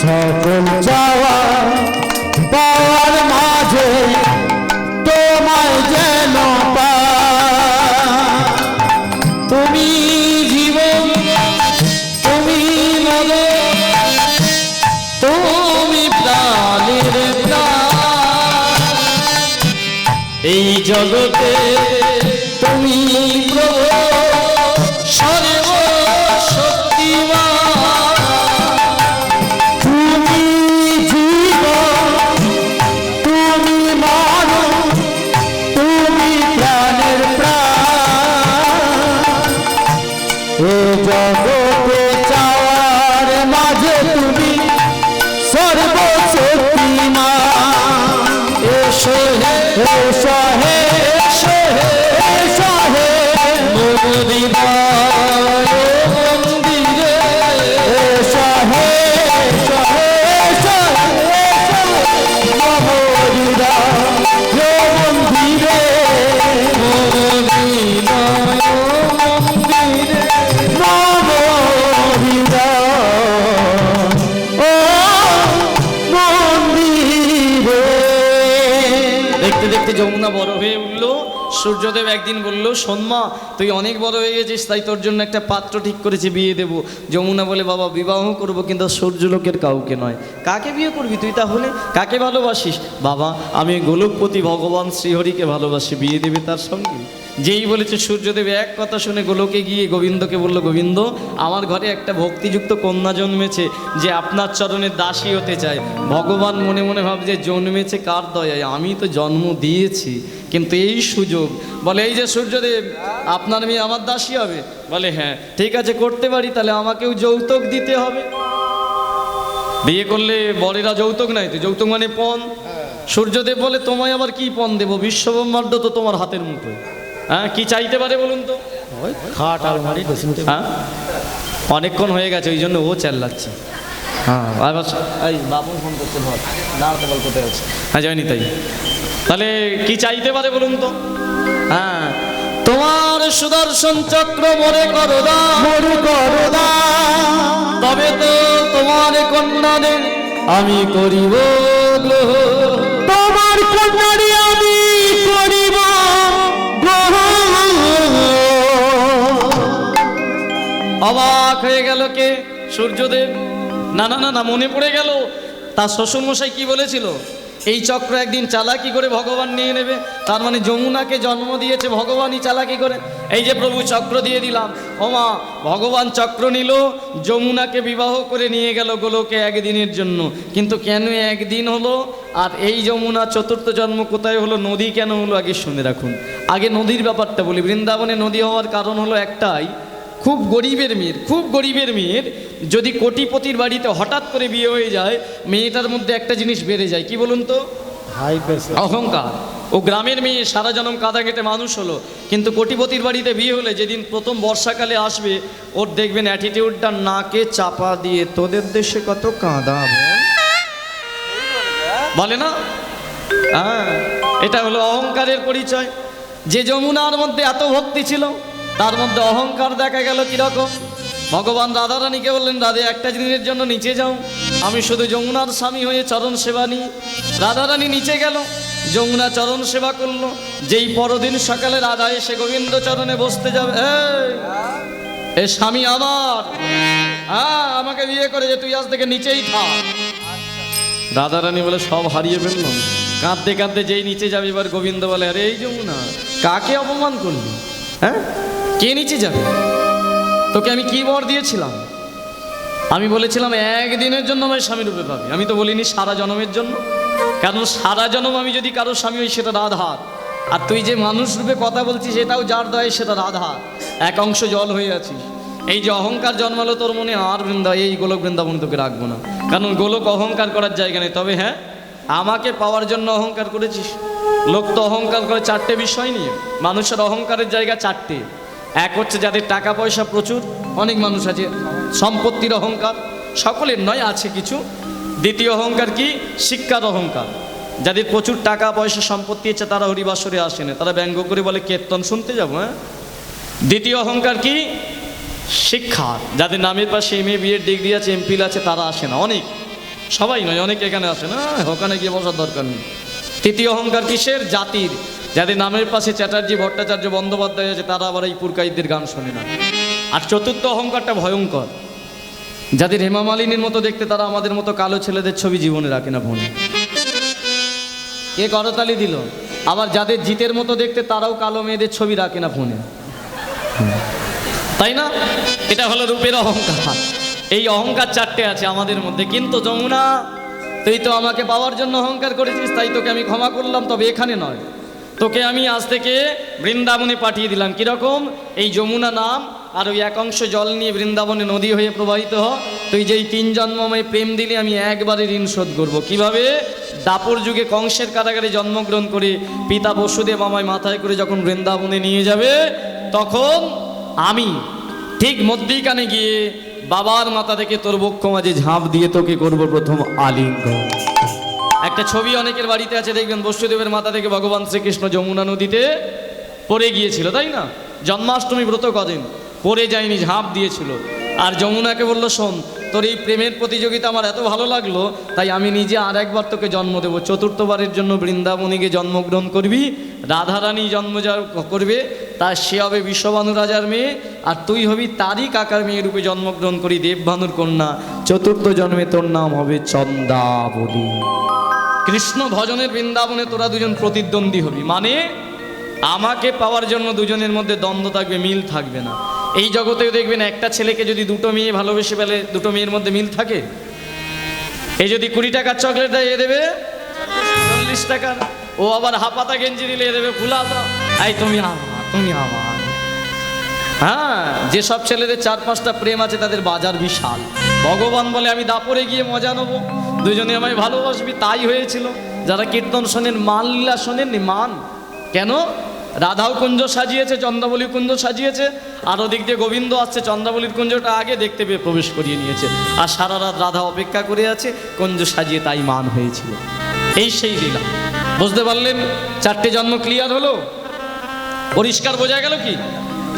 সকল যাওয়া পাওয়ার মাঝে তোমায় যেন পাই। তুমি জীবন, তুমি মন, তুমি প্রাণের প্রাণ, এই জগতে তুমি প্রভু সর্বশক্তিমান। তুমি জীবন, তুমি মন, তুমি প্রাণের প্রাণ। এ জগতে চাওয়ার মাঝে তুমি সর্বশক্তিমান। এসো হে, এসো হে, এসো হে, এসো হে, মদিনায় মন্দিরে, এসো হে, এসো হে, এসো হে, মহরিরা হে মন্দিরে, মদিনায় মন্দিরে। মহরিরা ও মন্দিরে। দেখতে দেখতে যমুনা বড় হয়ে উঠলো। সূর্যদেব একদিন বলল, শোনমা তুই অনেক বড় হয়ে গেছিস, তাই তোর জন্য একটা পাত্র ঠিক করেছি, বিয়ে দেব। যমুনা বলে, বাবা বিবাহ করব, কিন্তু সূর্যলোকের কাউকে নয়। কাকে বিয়ে করবি তুই তাহলে? কাকে ভালোবাসিস? বাবা আমি গোলকপতি ভগবান শ্রীহরিকে ভালোবাসি, বিয়ে দেবে তার সঙ্গে। যেই বলেছে সূর্যদেব এক কথা শুনে গোলকে গিয়ে গোবিন্দকে বলল, গোবিন্দ আমার ঘরে একটা ভক্তিযুক্ত কন্যা জন্মেছে, যে আপনার চরণের দাসী হতে চায়। ভগবান মনে মনে ভাবছে, জন্মেছে কার দয়ায়, আমি তো জন্ম দিয়েছি, কিন্তু এই সুযোগ। বলে, এই যে সূর্যদেব আপনার মেয়ে আমার দাসী হবে? বলে হ্যাঁ। ঠিক আছে, করতে পারি, তাহলে আমাকেও যৌতুক দিতে হবে। বিয়ে করলে বরেরা যৌতুক নাই তো, যৌতুক মানে পণ। সূর্যদেব বলে, তোমায় আবার কি পণ দেবো, বিশ্বব্রহ্মাণ্ড তো তোমার হাতের মুঠোয়। হ্যাঁ, কি চাইতে পারে বলুন তো? খাট আলমারি ড্রেসিং টেবিল। হ্যাঁ, অনেকক্ষণ হয়ে গেছে, ওই জন্য ও চেল্লাচ্ছে। হ্যাঁ, আবার এই বাবুন ফোন করতে ধর, দাঁড়াতে বল কোথায় আছে। হ্যাঁ জানি তাই। তাহলে কি চাইতে পারে বলুন তো? হ্যাঁ, তোমার সুদর্শন চক্র মরে করো দান, মরে করো দান, তবে তো তোমার কন্যাদের আমি করিব গ্রহণ। তোমার কন্যারে আমি করিব গ্রহণ। অবাক হয়ে গেল কে? সূর্যদেব। না না না না, মনে পড়ে গেল তার শ্বশুরমশাই কি বলেছিল, এই চক্র একদিন চালাকি করে ভগবান নিয়ে নেবে। তার মানে যমুনাকে জন্ম দিয়েছে ভগবানই চালাকি করে। এই যে প্রভু চক্র দিয়ে দিলাম, ওমা ভগবান চক্র নিল, যমুনাকে বিবাহ করে নিয়ে গেল গোলকে একদিনের জন্য। কিন্তু কেন একদিন হলো? আর এই যমুনা চতুর্থ জন্ম কোথায় হলো, নদী কেন হলো, আগে শুনে রাখুন। আগে নদীর ব্যাপারটা বলি। বৃন্দাবনে নদী হওয়ার কারণ হলো একটাই, খুব গরিবের মেয়ের যদি কোটিপতির বাড়িতে হঠাৎ করে বিয়ে হয়ে যায়, মেয়েটার মধ্যে একটা জিনিস বেড়ে যায়, কি বলুন তো? High pressure. অহংকার। ও গ্রামের মেয়ে সারা জনম কাদা কেটে মানুষ হলো, কিন্তু কোটিপতির বাড়িতে বিয়ে হলে যেদিন প্রথম বর্ষাকালে আসবে, ওর দেখবেন অ্যাটিটিউডটা নাকে চাপা দিয়ে, তোদের দেশে কত কাদা বলে না? হ্যাঁ, এটা হলো অহংকারের পরিচয়। যে যমুনার মধ্যে এত ভক্তি ছিল, তার মধ্যে অহংকার দেখা গেল কিরকম। ভগবান রাধারানীকে বললেন, রাধে একটা দিনের জন্য নিচে যাও, আমি শুধু যমুনার স্বামী হয়ে চরণ সেবা নিই। রাধারানী নিচে গেল, যমুনা চরণ সেবা করলো। যেই পরদিন সকালে রাধা এসে গোবিন্দ চরণে বসতে যাবে, এ স্বামী আমার, হ্যাঁ আমাকে বিয়ে করে যে তুই আজ থেকে নিচেই থাক। রাধারানী বলে, সব হারিয়ে ফেললাম। কাঁদতে কাঁদতে যেই নিচে যাবে, এবার গোবিন্দ বলে, আরে এই যমুনা, কাকে অপমান করলি? হ্যাঁ, কে নিচে যাবে? তোকে আমি কি বর দিয়েছিলাম? আমি বলেছিলাম একদিনের জন্য আমার স্বামী রূপে পাবে। আমি তো বলিনি সারা জন্মের জন্য, কারণ সারা জন্ম আমি যদি কারো স্বামী হই সেটা রাধার। আর তুই যে মানুষ রূপে কথা বলছিস সেটাও যার দয়, সেটা রাধার। এক অংশ জল হয়ে আছিস। এই যে অহংকার জন্মালো তোর মনে, আর এই গোলক বৃন্দাবন তোকে রাখবো না, কারণ গোলক অহংকার করার জায়গা নেই। তবে হ্যাঁ, আমাকে পাওয়ার জন্য অহংকার করেছিস। লোক তো অহংকার করে চারটে বিষয় নিয়ে। মানুষের অহংকারের জায়গা চারটে। এক হচ্ছে যাদের টাকা পয়সা প্রচুর, অনেক মানুষ আছে, সম্পত্তির অহংকার, সকলের নয়, আছে কিছু। দ্বিতীয় অহংকার কি? শিক্ষার অহংকার। যাদের প্রচুর টাকা পয়সা সম্পত্তি আছে, তারা হরিবাসরে আসে না, তারা ব্যঙ্গ করে বলে কীর্তন শুনতে যাবো। হ্যাঁ, দ্বিতীয় অহংকার কি? শিক্ষা। যাদের নামের পাশে MA BEd ডিগ্রি আছে, MPhil আছে, তারা আসে না। অনেক, সবাই নয়, অনেকে এখানে আসে না, ওখানে গিয়ে বসার দরকার নেই। তৃতীয় অহংকার কিসের? জাতির। যাদের নামের পাশে চ্যাটার্জি, ভট্টাচার্য, বন্দ্যোপাধ্যায় আছে, তারা আবার এই পুরকাইতদের গান শোনে না। আর চতুর্থ অহংকারটা ভয়ঙ্কর। যাদের হেমা মালিনীর মতো দেখতে, তারা আমাদের মতো কালো ছেলেদের ছবি জীবনে রাখে না ফোনে। কে করতালি দিল? আবার যাদের জিতের মতো দেখতে, তারাও কালো মেয়েদের ছবি রাখে না ফোনে, তাই না? এটা হলো রূপের অহংকার। এই অহংকার চারটে আছে আমাদের মধ্যে। কিন্তু যমুনা, তুই তো আমাকে পাওয়ার জন্য অহংকার করেছিস, তাই তোকে আমি ক্ষমা করলাম। তবে এখানে নয়, তোকে আমি আজ থেকে বৃন্দাবনে পাঠিয়ে দিলাম। কিরকম? এই যমুনা নাম আর ওই এক অংশ জল নিয়ে বৃন্দাবনে নদী হয়ে প্রবাহিত হ। তুই যেই 3 জন্মময় প্রেম দিলি, আমি একবারে ঋণ শোধ করবো। কিভাবে? দাপর যুগে কংসের কারাগারে জন্মগ্রহণ করে পিতা বসুদেব আমায় মাথায় করে যখন বৃন্দাবনে নিয়ে যাবে, তখন আমি ঠিক মধ্যিখানে গিয়ে বাবার মাথা থেকে তোর বক্ষ মাঝে ঝাঁপ দিয়ে তোকে করব প্রথম আলিঙ্গন। একটা ছবি অনেকের বাড়িতে আছে, দেখবেন বসুদেবের মাথা থেকে ভগবান শ্রীকৃষ্ণ যমুনা নদীতে পড়ে গিয়েছিল, তাই না? জন্মাষ্টমী ব্রত কদিন পড়ে যায়নি, ঝাঁপ দিয়েছিল। আর যমুনাকে বলল, শোন, তোর এই প্রেমের প্রতিযোগিতা আমার এত ভালো লাগলো, তাই আমি নিজে আর একবার তোকে জন্ম দেবো। চতুর্থবারের জন্য বৃন্দাবনে গিয়ে জন্মগ্রহণ করবি। রাধারানী জন্ম যা করবে, তার সে হবে বিশ্বভানু রাজার মেয়ে, আর তুই হবি তারই কাকার মেয়ে রূপে জন্মগ্রহণ করি, দেবভানুর কন্যা। চতুর্থ জন্মে তোর নাম হবে চন্দাবলী। কৃষ্ণ ভজনের বৃন্দাবনে তোরা দুজন প্রতিদ্বন্দ্বী হবি। মানে আমাকে পাওয়ার জন্য দুজনের মধ্যে দ্বন্দ্ব থাকবে, মিল থাকবে না। এই জগতেও দেখবেন একটা ছেলেকে যদি দুটো মেয়ে ভালোবেসে ফেলে, দুটো মেয়ের মধ্যে মিল থাকে? এই যদি 20 টাকার চকলেট দেয়, এ দেবে 40 টাকার। ও আবার হাপাতা গেঞ্জি দিলে, এ দেবে ফুলাতা। এই তুমি আমার, তুমি আমার। হ্যাঁ, যেসব ছেলেদের 4-5টা প্রেম আছে, তাদের বাজার বিশাল। ভগবান বলে, আমি দাপরে গিয়ে মজা নেবো, দুজনে আমায় ভালোবাসবি। তাই হয়েছিল। যারা কীর্তন শোনেন, মান লীলা শোনেননি? মান কেন? রাধাও কুঞ্জ সাজিয়েছে, চন্দ্রাবলী কুঞ্জ সাজিয়েছে, আর ওদিক দিয়ে গোবিন্দ আসছে, চন্দ্রাবলীর কুঞ্জটা আগে দেখতে পেয়ে প্রবেশ করিয়ে নিয়েছে। আর সারা রাত রাধা অপেক্ষা করে আছে, কুঞ্জ সাজিয়ে, তাই মান হয়েছিল। এই সেই লীলা। বুঝতে পারলেন? 4টে জন্ম ক্লিয়ার হলো, পরিষ্কার বোঝা গেল কি?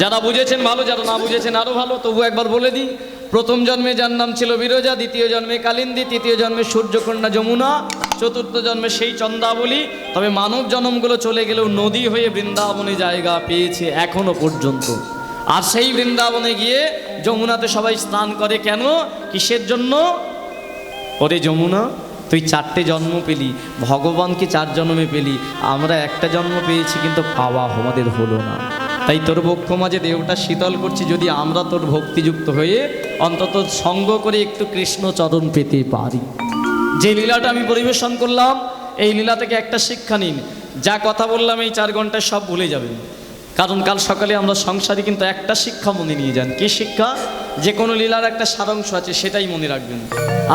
যারা বুঝেছেন ভালো, যারা না বুঝেছেন আরো ভালো। তবু একবার বলে দিই, প্রথম জন্মে যার নাম ছিল বিরজা, দ্বিতীয় জন্মে কালিন্দী, তৃতীয় জন্মে সূর্যকন্যা যমুনা, চতুর্থ জন্মে সেই চন্দ্রাবলী। তবে মানব জন্মগুলো চলে গেলেও নদী হয়ে বৃন্দাবনে জায়গা পেয়েছে এখনো পর্যন্ত। আর সেই বৃন্দাবনে গিয়ে যমুনাতে সবাই স্নান করে কেন, কিসের জন্য? ওরে যমুনা, তুই 4টে জন্ম পেলি, ভগবানকে 4 জন্মে পেলি, আমরা একটা জন্ম পেয়েছি কিন্তু পাওয়া আমাদের হলো না। তাই তোর বক্ষ মাঝে দেহটা শীতল করছি, যদি আমরা তোর ভক্তিযুক্ত হয়ে অন্তত সঙ্গ করে একটু কৃষ্ণ চরণ পেতে পারি। যে লীলাটা আমি পরিবেশন করলাম, এই লীলা থেকে একটা শিক্ষা নিন। যা কথা বললাম এই 4 ঘন্টায় সব ভুলে যাবেন, কারণ কাল সকালে আমরা সংসারে কিন্তু একটা শিক্ষা মনে নিয়ে যান। কি শিক্ষা? যে কোনো লীলার একটা সারাংশ আছে, সেটাই মনে রাখবেন।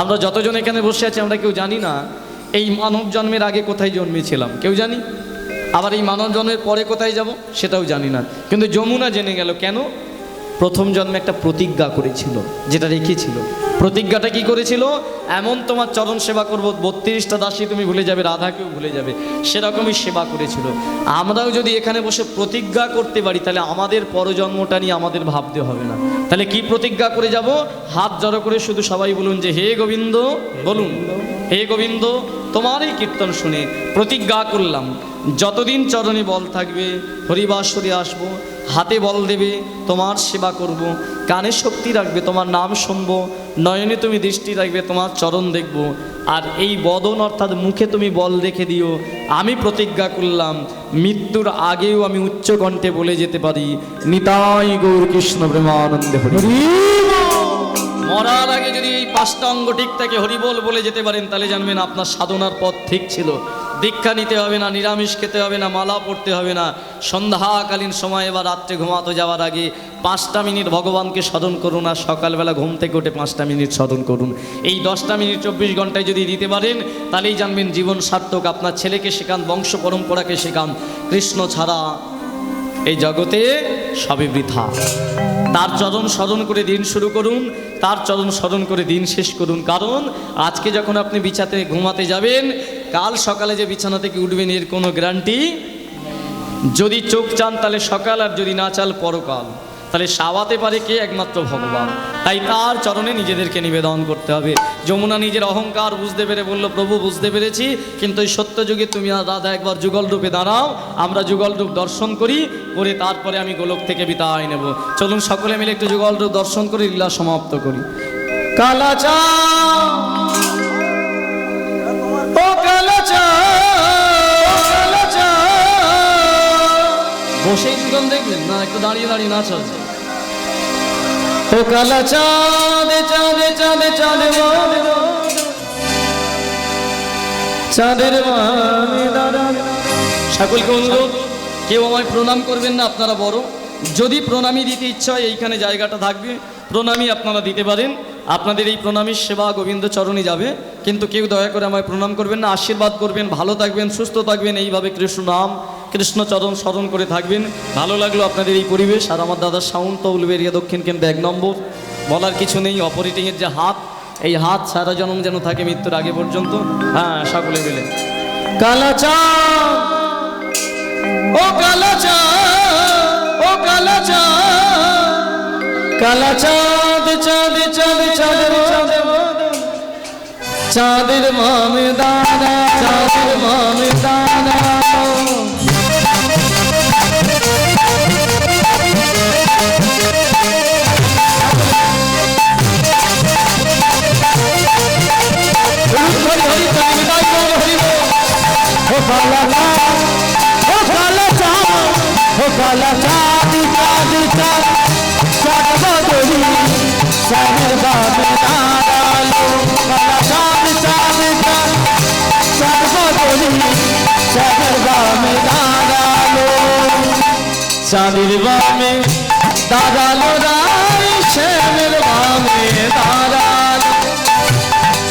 আমরা যতজন এখানে বসে আছি আমরা কেউ জানি না এই মানব জন্মের আগে কোথায় জন্মেছিলাম, কেউ জানি। আবার এই মানব জন্মের পরে কোথায় যাব সেটাও জানি না। কিন্তু যমুনা জেনে গেল কেন? প্রথম জন্মে একটা প্রতিজ্ঞা করেছিল, যেটা রেখেছিল। প্রতিজ্ঞাটা কি করেছিল? এমন তোমার চরণ সেবা করব, 32টা দাসী তুমি ভুলে যাবে, রাধাকেও ভুলে যাবে, সেরকমই সেবা করেছিল। আমরাও যদি এখানে বসে প্রতিজ্ঞা করতে পারি, তাহলে আমাদের পরজন্মটা নিয়ে আমাদের ভাবতে হবে না। তাহলে কি প্রতিজ্ঞা করে যাব? হাত জড়ো করে শুধু সবাই বলুন যে হে গোবিন্দ, বলুন হে গোবিন্দ, তোমারই কীর্তন শুনে প্রতিজ্ঞা করলাম যতদিন চরণে বল থাকবে হরিবাসরে আসবো, হাতে বল দেবে তোমার সেবা করব, কানে শক্তি রাখবে তোমার নাম শুনবো, নয়নে তুমি দৃষ্টি রাখবে তোমার চরণ দেখব, আর এই বদন অর্থাৎ মুখে তুমি বল রেখে দিও। আমি প্রতিজ্ঞা করলাম মৃত্যুর আগেও আমি উচ্চ কণ্ঠে বলে যেতে পারি নিতাই গৌর কৃষ্ণ প্রেমানন্দে হরি। মরার আগে যদি এই 5টা অঙ্গ ঠিক থাকে, হরিবোল বলে যেতে পারেন, তাহলে জানবেন আপনার সাধনার পথ ঠিক ছিল। দীক্ষা নিতে হবে না, নিরামিষ খেতে হবে না, মালা পড়তে হবে না। সন্ধ্যাকালীন সময় বা রাত্রে ঘুমাতে যাওয়ার আগে 5টা মিনিট ভগবানকে স্মরণ করুন, আর সকালবেলা ঘুম থেকে উঠে 5টা মিনিট স্মরণ করুন। এই 10টা মিনিট 24 ঘন্টায় যদি দিতে পারেন, তাহলেই জানবেন জীবন সার্থক। আপনার ছেলেকে শেখান, বংশ পরম্পরাকে শেখান, কৃষ্ণ ছাড়া এই জগতে সবই বৃথা। তার চরণ স্মরণ করে দিন শুরু করুন, তার চরণ স্মরণ করে দিন শেষ করুন। কারণ আজকে যখন আপনি বিছাতে ঘুমাতে যাবেন, কাল সকালে যে বিছানা থেকে উঠবেন এর কোনো গ্যারান্টি। যদি চোখ চান তাহলে সকাল, আর যদি না চাল পরকাল। তাহলে সাওয়াতে পারে কে? একমাত্র ভগবান। তাই তার চরণে নিজেদেরকে নিবেদন করতে হবে। যমুনা নিজের অহংকার বুঝতে পেরে বলল, প্রভু বুঝতে পেরেছি, কিন্তু এই সত্য যুগে তুমি আর রাধা একবার যুগল রূপে দাঁড়াও, আমরা যুগল রূপ দর্শন করি, করে তারপরে আমি গোলক থেকে বিদায় নেব। চলুন সকলে মিলে একটু যুগল রূপ দর্শন করে লীলা সমাপ্ত করি। কালাচা ও কালাচা, বসেই যুগল দেখবেন না, একটু দাঁড়িয়ে দাঁড়িয়ে নাচ আছে। ও কালা চাঁদে চাঁদে চাঁদে চাঁদে চাঁদের সকলকে অনুরোধ, কেউ আমায় প্রণাম করবেন না, আপনারা বড়। যদি প্রণামী দিতে ইচ্ছা হয় এইখানে জায়গাটা থাকবে, প্রণামী আপনারা দিতে পারেন। আপনাদের এই প্রণামীর সেবা গোবিন্দ চরণে যাবে, কিন্তু কেউ দয়া করে আমায় প্রণাম করবেন না, আশীর্বাদ করবেন, ভালো থাকবেন, সুস্থ থাকবেন, এইভাবে কৃষ্ণ নাম কৃষ্ণ চরণ স্মরণ করে থাকবেন। ভালো লাগলো আপনাদের এই পরিবেশ। আর আমার দাদার সাউন্ড তো উলবেরিয়া দক্ষিণ কেন্দ্র 1 নম্বর, বলার কিছু নেই। অপারেটিংয়ের যে হাত, এই হাত সারা জন্ম যেন থাকে মৃত্যুর আগে পর্যন্ত। হ্যাঁ, সকলে মিলে কালাচা ও কালাচা ও কালাচা, কালাচাঁদ চাঁদ চাঁদ চাঁদ চাঁদের মামে দানা, চাঁদের মামে দানা। চাঁদের বামে দাঁড়ালো রাই, শ্যামের বামে দাঁড়ালো,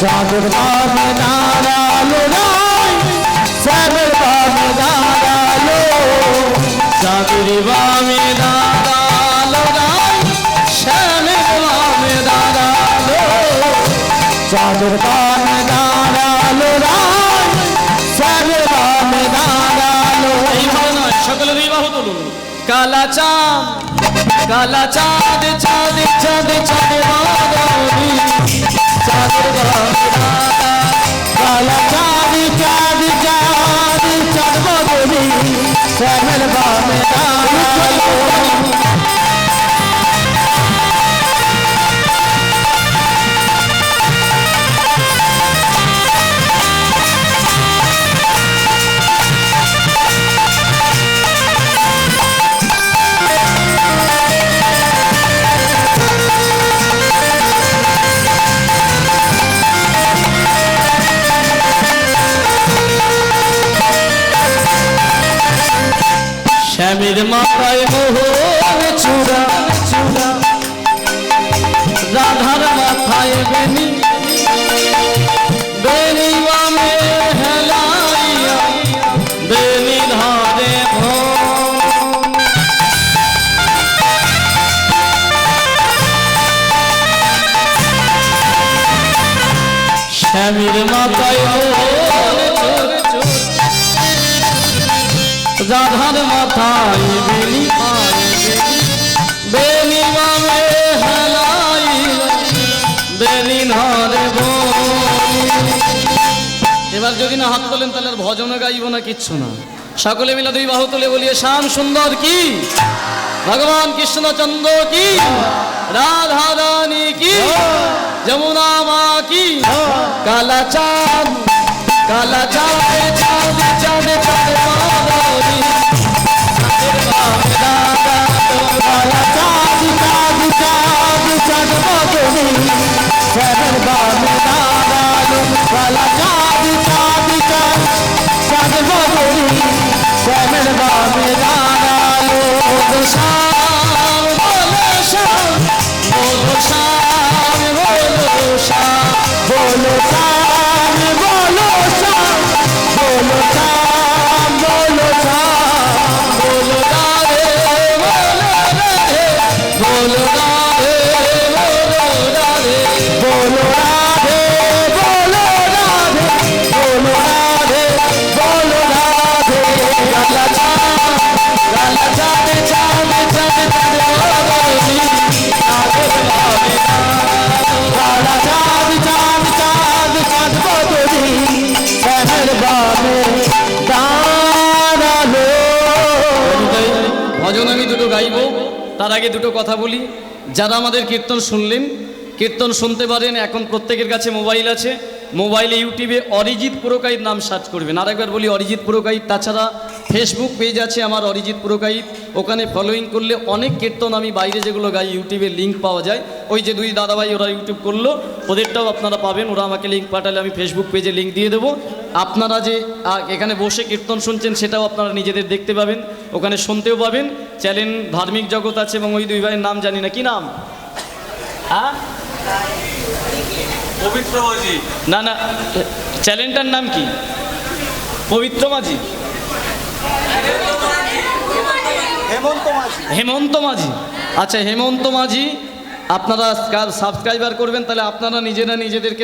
চাঁদের বামে দাঁড়ালো রাই, শ্যামের বামে দাঁড়ালো, চাঁদের বামে দাঁড়ালো রাই, শ্যামের বামে দাঁড়ালো, চাঁদের বামে দাঁড়ালো রাই, শ্যামের বামে দাঁড়ালো। এইভাবে নয়, সকলের এই বাহু তুলুন। কালা চাঁদ, কালা চাঁদ চাঁদ চাঁদ চাঁদ বাদনি, চাঁদের বামে দাঁড়া, কালা চাঁদ চাঁদ চাঁদ চাঁদ বাদনি, শ্যামের বামে দাঁড়ালো, শ্যামের মাথায় মোহর চূড়া রাধার মাথায় বেনি বেনি বামে হেলাইয়া বেনি ধরে শ্যামের মাথায় মোহর রাধার মাথায় বেনি বেনি বামে হেলাইয়া বেনি ধরে এবার যদি না হাত তোলেন তাহলে আর ভজনে গাইব না, কিচ্ছু না। সকলে মিলে দুই বাহু তুলে বলিয়ে শ্যাম সুন্দর কি, ভগবান কৃষ্ণচন্দ্র কি, রাধা রানী কি, যমুনা মা কি, কালা চাঁদ কালা চাঁদ চাঁদ চাঁদ চাঁদ মাধবী কালা চাঁদ চাঁদ চাঁদ চাঁদ মদনী শ্যামের বামে নারায়ণ কালা চাঁদ চাঁদ চাঁদ চাঁদ মদনী শ্যামের বামে নারায়ণ শ্যাম বলো শ্যাম বলো শ্যাম বলো শ্যাম বলো শ্যাম বলো শ্যাম বলো শ্যাম বলো শ্যাম বলো রাধে বলো রাধে বলো রাধে বলো রাধে বলো রাধে বলো রাধে বলো রাধে বলো রাধে কালা চাঁদ চাঁদ চাঁদ চাঁদ মাধবী রাধে রাধে কালা চাঁদ চাঁদ চাঁদ চাঁদ মদনী শ্যামের বামে দাঁড়ালো। ভজন আমি দুটো গাইব, তার আগে দুটো কথা বলি। যারা আমাদের কীর্তন শুনলেন, কীর্তন শুনতে পারেন। এখন প্রত্যেকের কাছে মোবাইল আছে, মোবাইলে ইউটিউবে অরিজিৎ পুরকাইত নাম সার্চ করবেন। আরেকবার বলি অরিজিৎ পুরকাইত। তাছাড়া ফেসবুক পেজ আছে আমার অরিজিৎ পুরকাইত, ওখানে ফলোইং করলে অনেক কীর্তন আমি বাইরে যেগুলো গাই ইউটিউবে লিঙ্ক পাওয়া যায়। ওই যে দুই দাদাভাই ওরা ইউটিউব করলো, ওদেরটাও আপনারা পাবেন। ওরা আমাকে লিঙ্ক পাঠালে আমি ফেসবুক পেজে লিঙ্ক দিয়ে দেবো। আপনারা যে এখানে বসে কীর্তন শুনছেন সেটাও আপনারা নিজেদের দেখতে পাবেন, ওখানে শুনতেও পাবেন। চ্যানেল ধার্মিক জগৎ আছে এবং ওই দুই ভাইয়ের নাম জানি না, কি নাম? হ্যাঁ পবিত্র মাঝি। না না, চ্যানেলটার নাম কি? পবিত্র মাঝি, হেমন্ত মাঝি। হেমন্ত মাঝি। আচ্ছা হেমন্ত মাঝি আপনারা সাবস্ক্রাইবার করবেন, তাহলে আপনারা নিজেরা নিজেদেরকে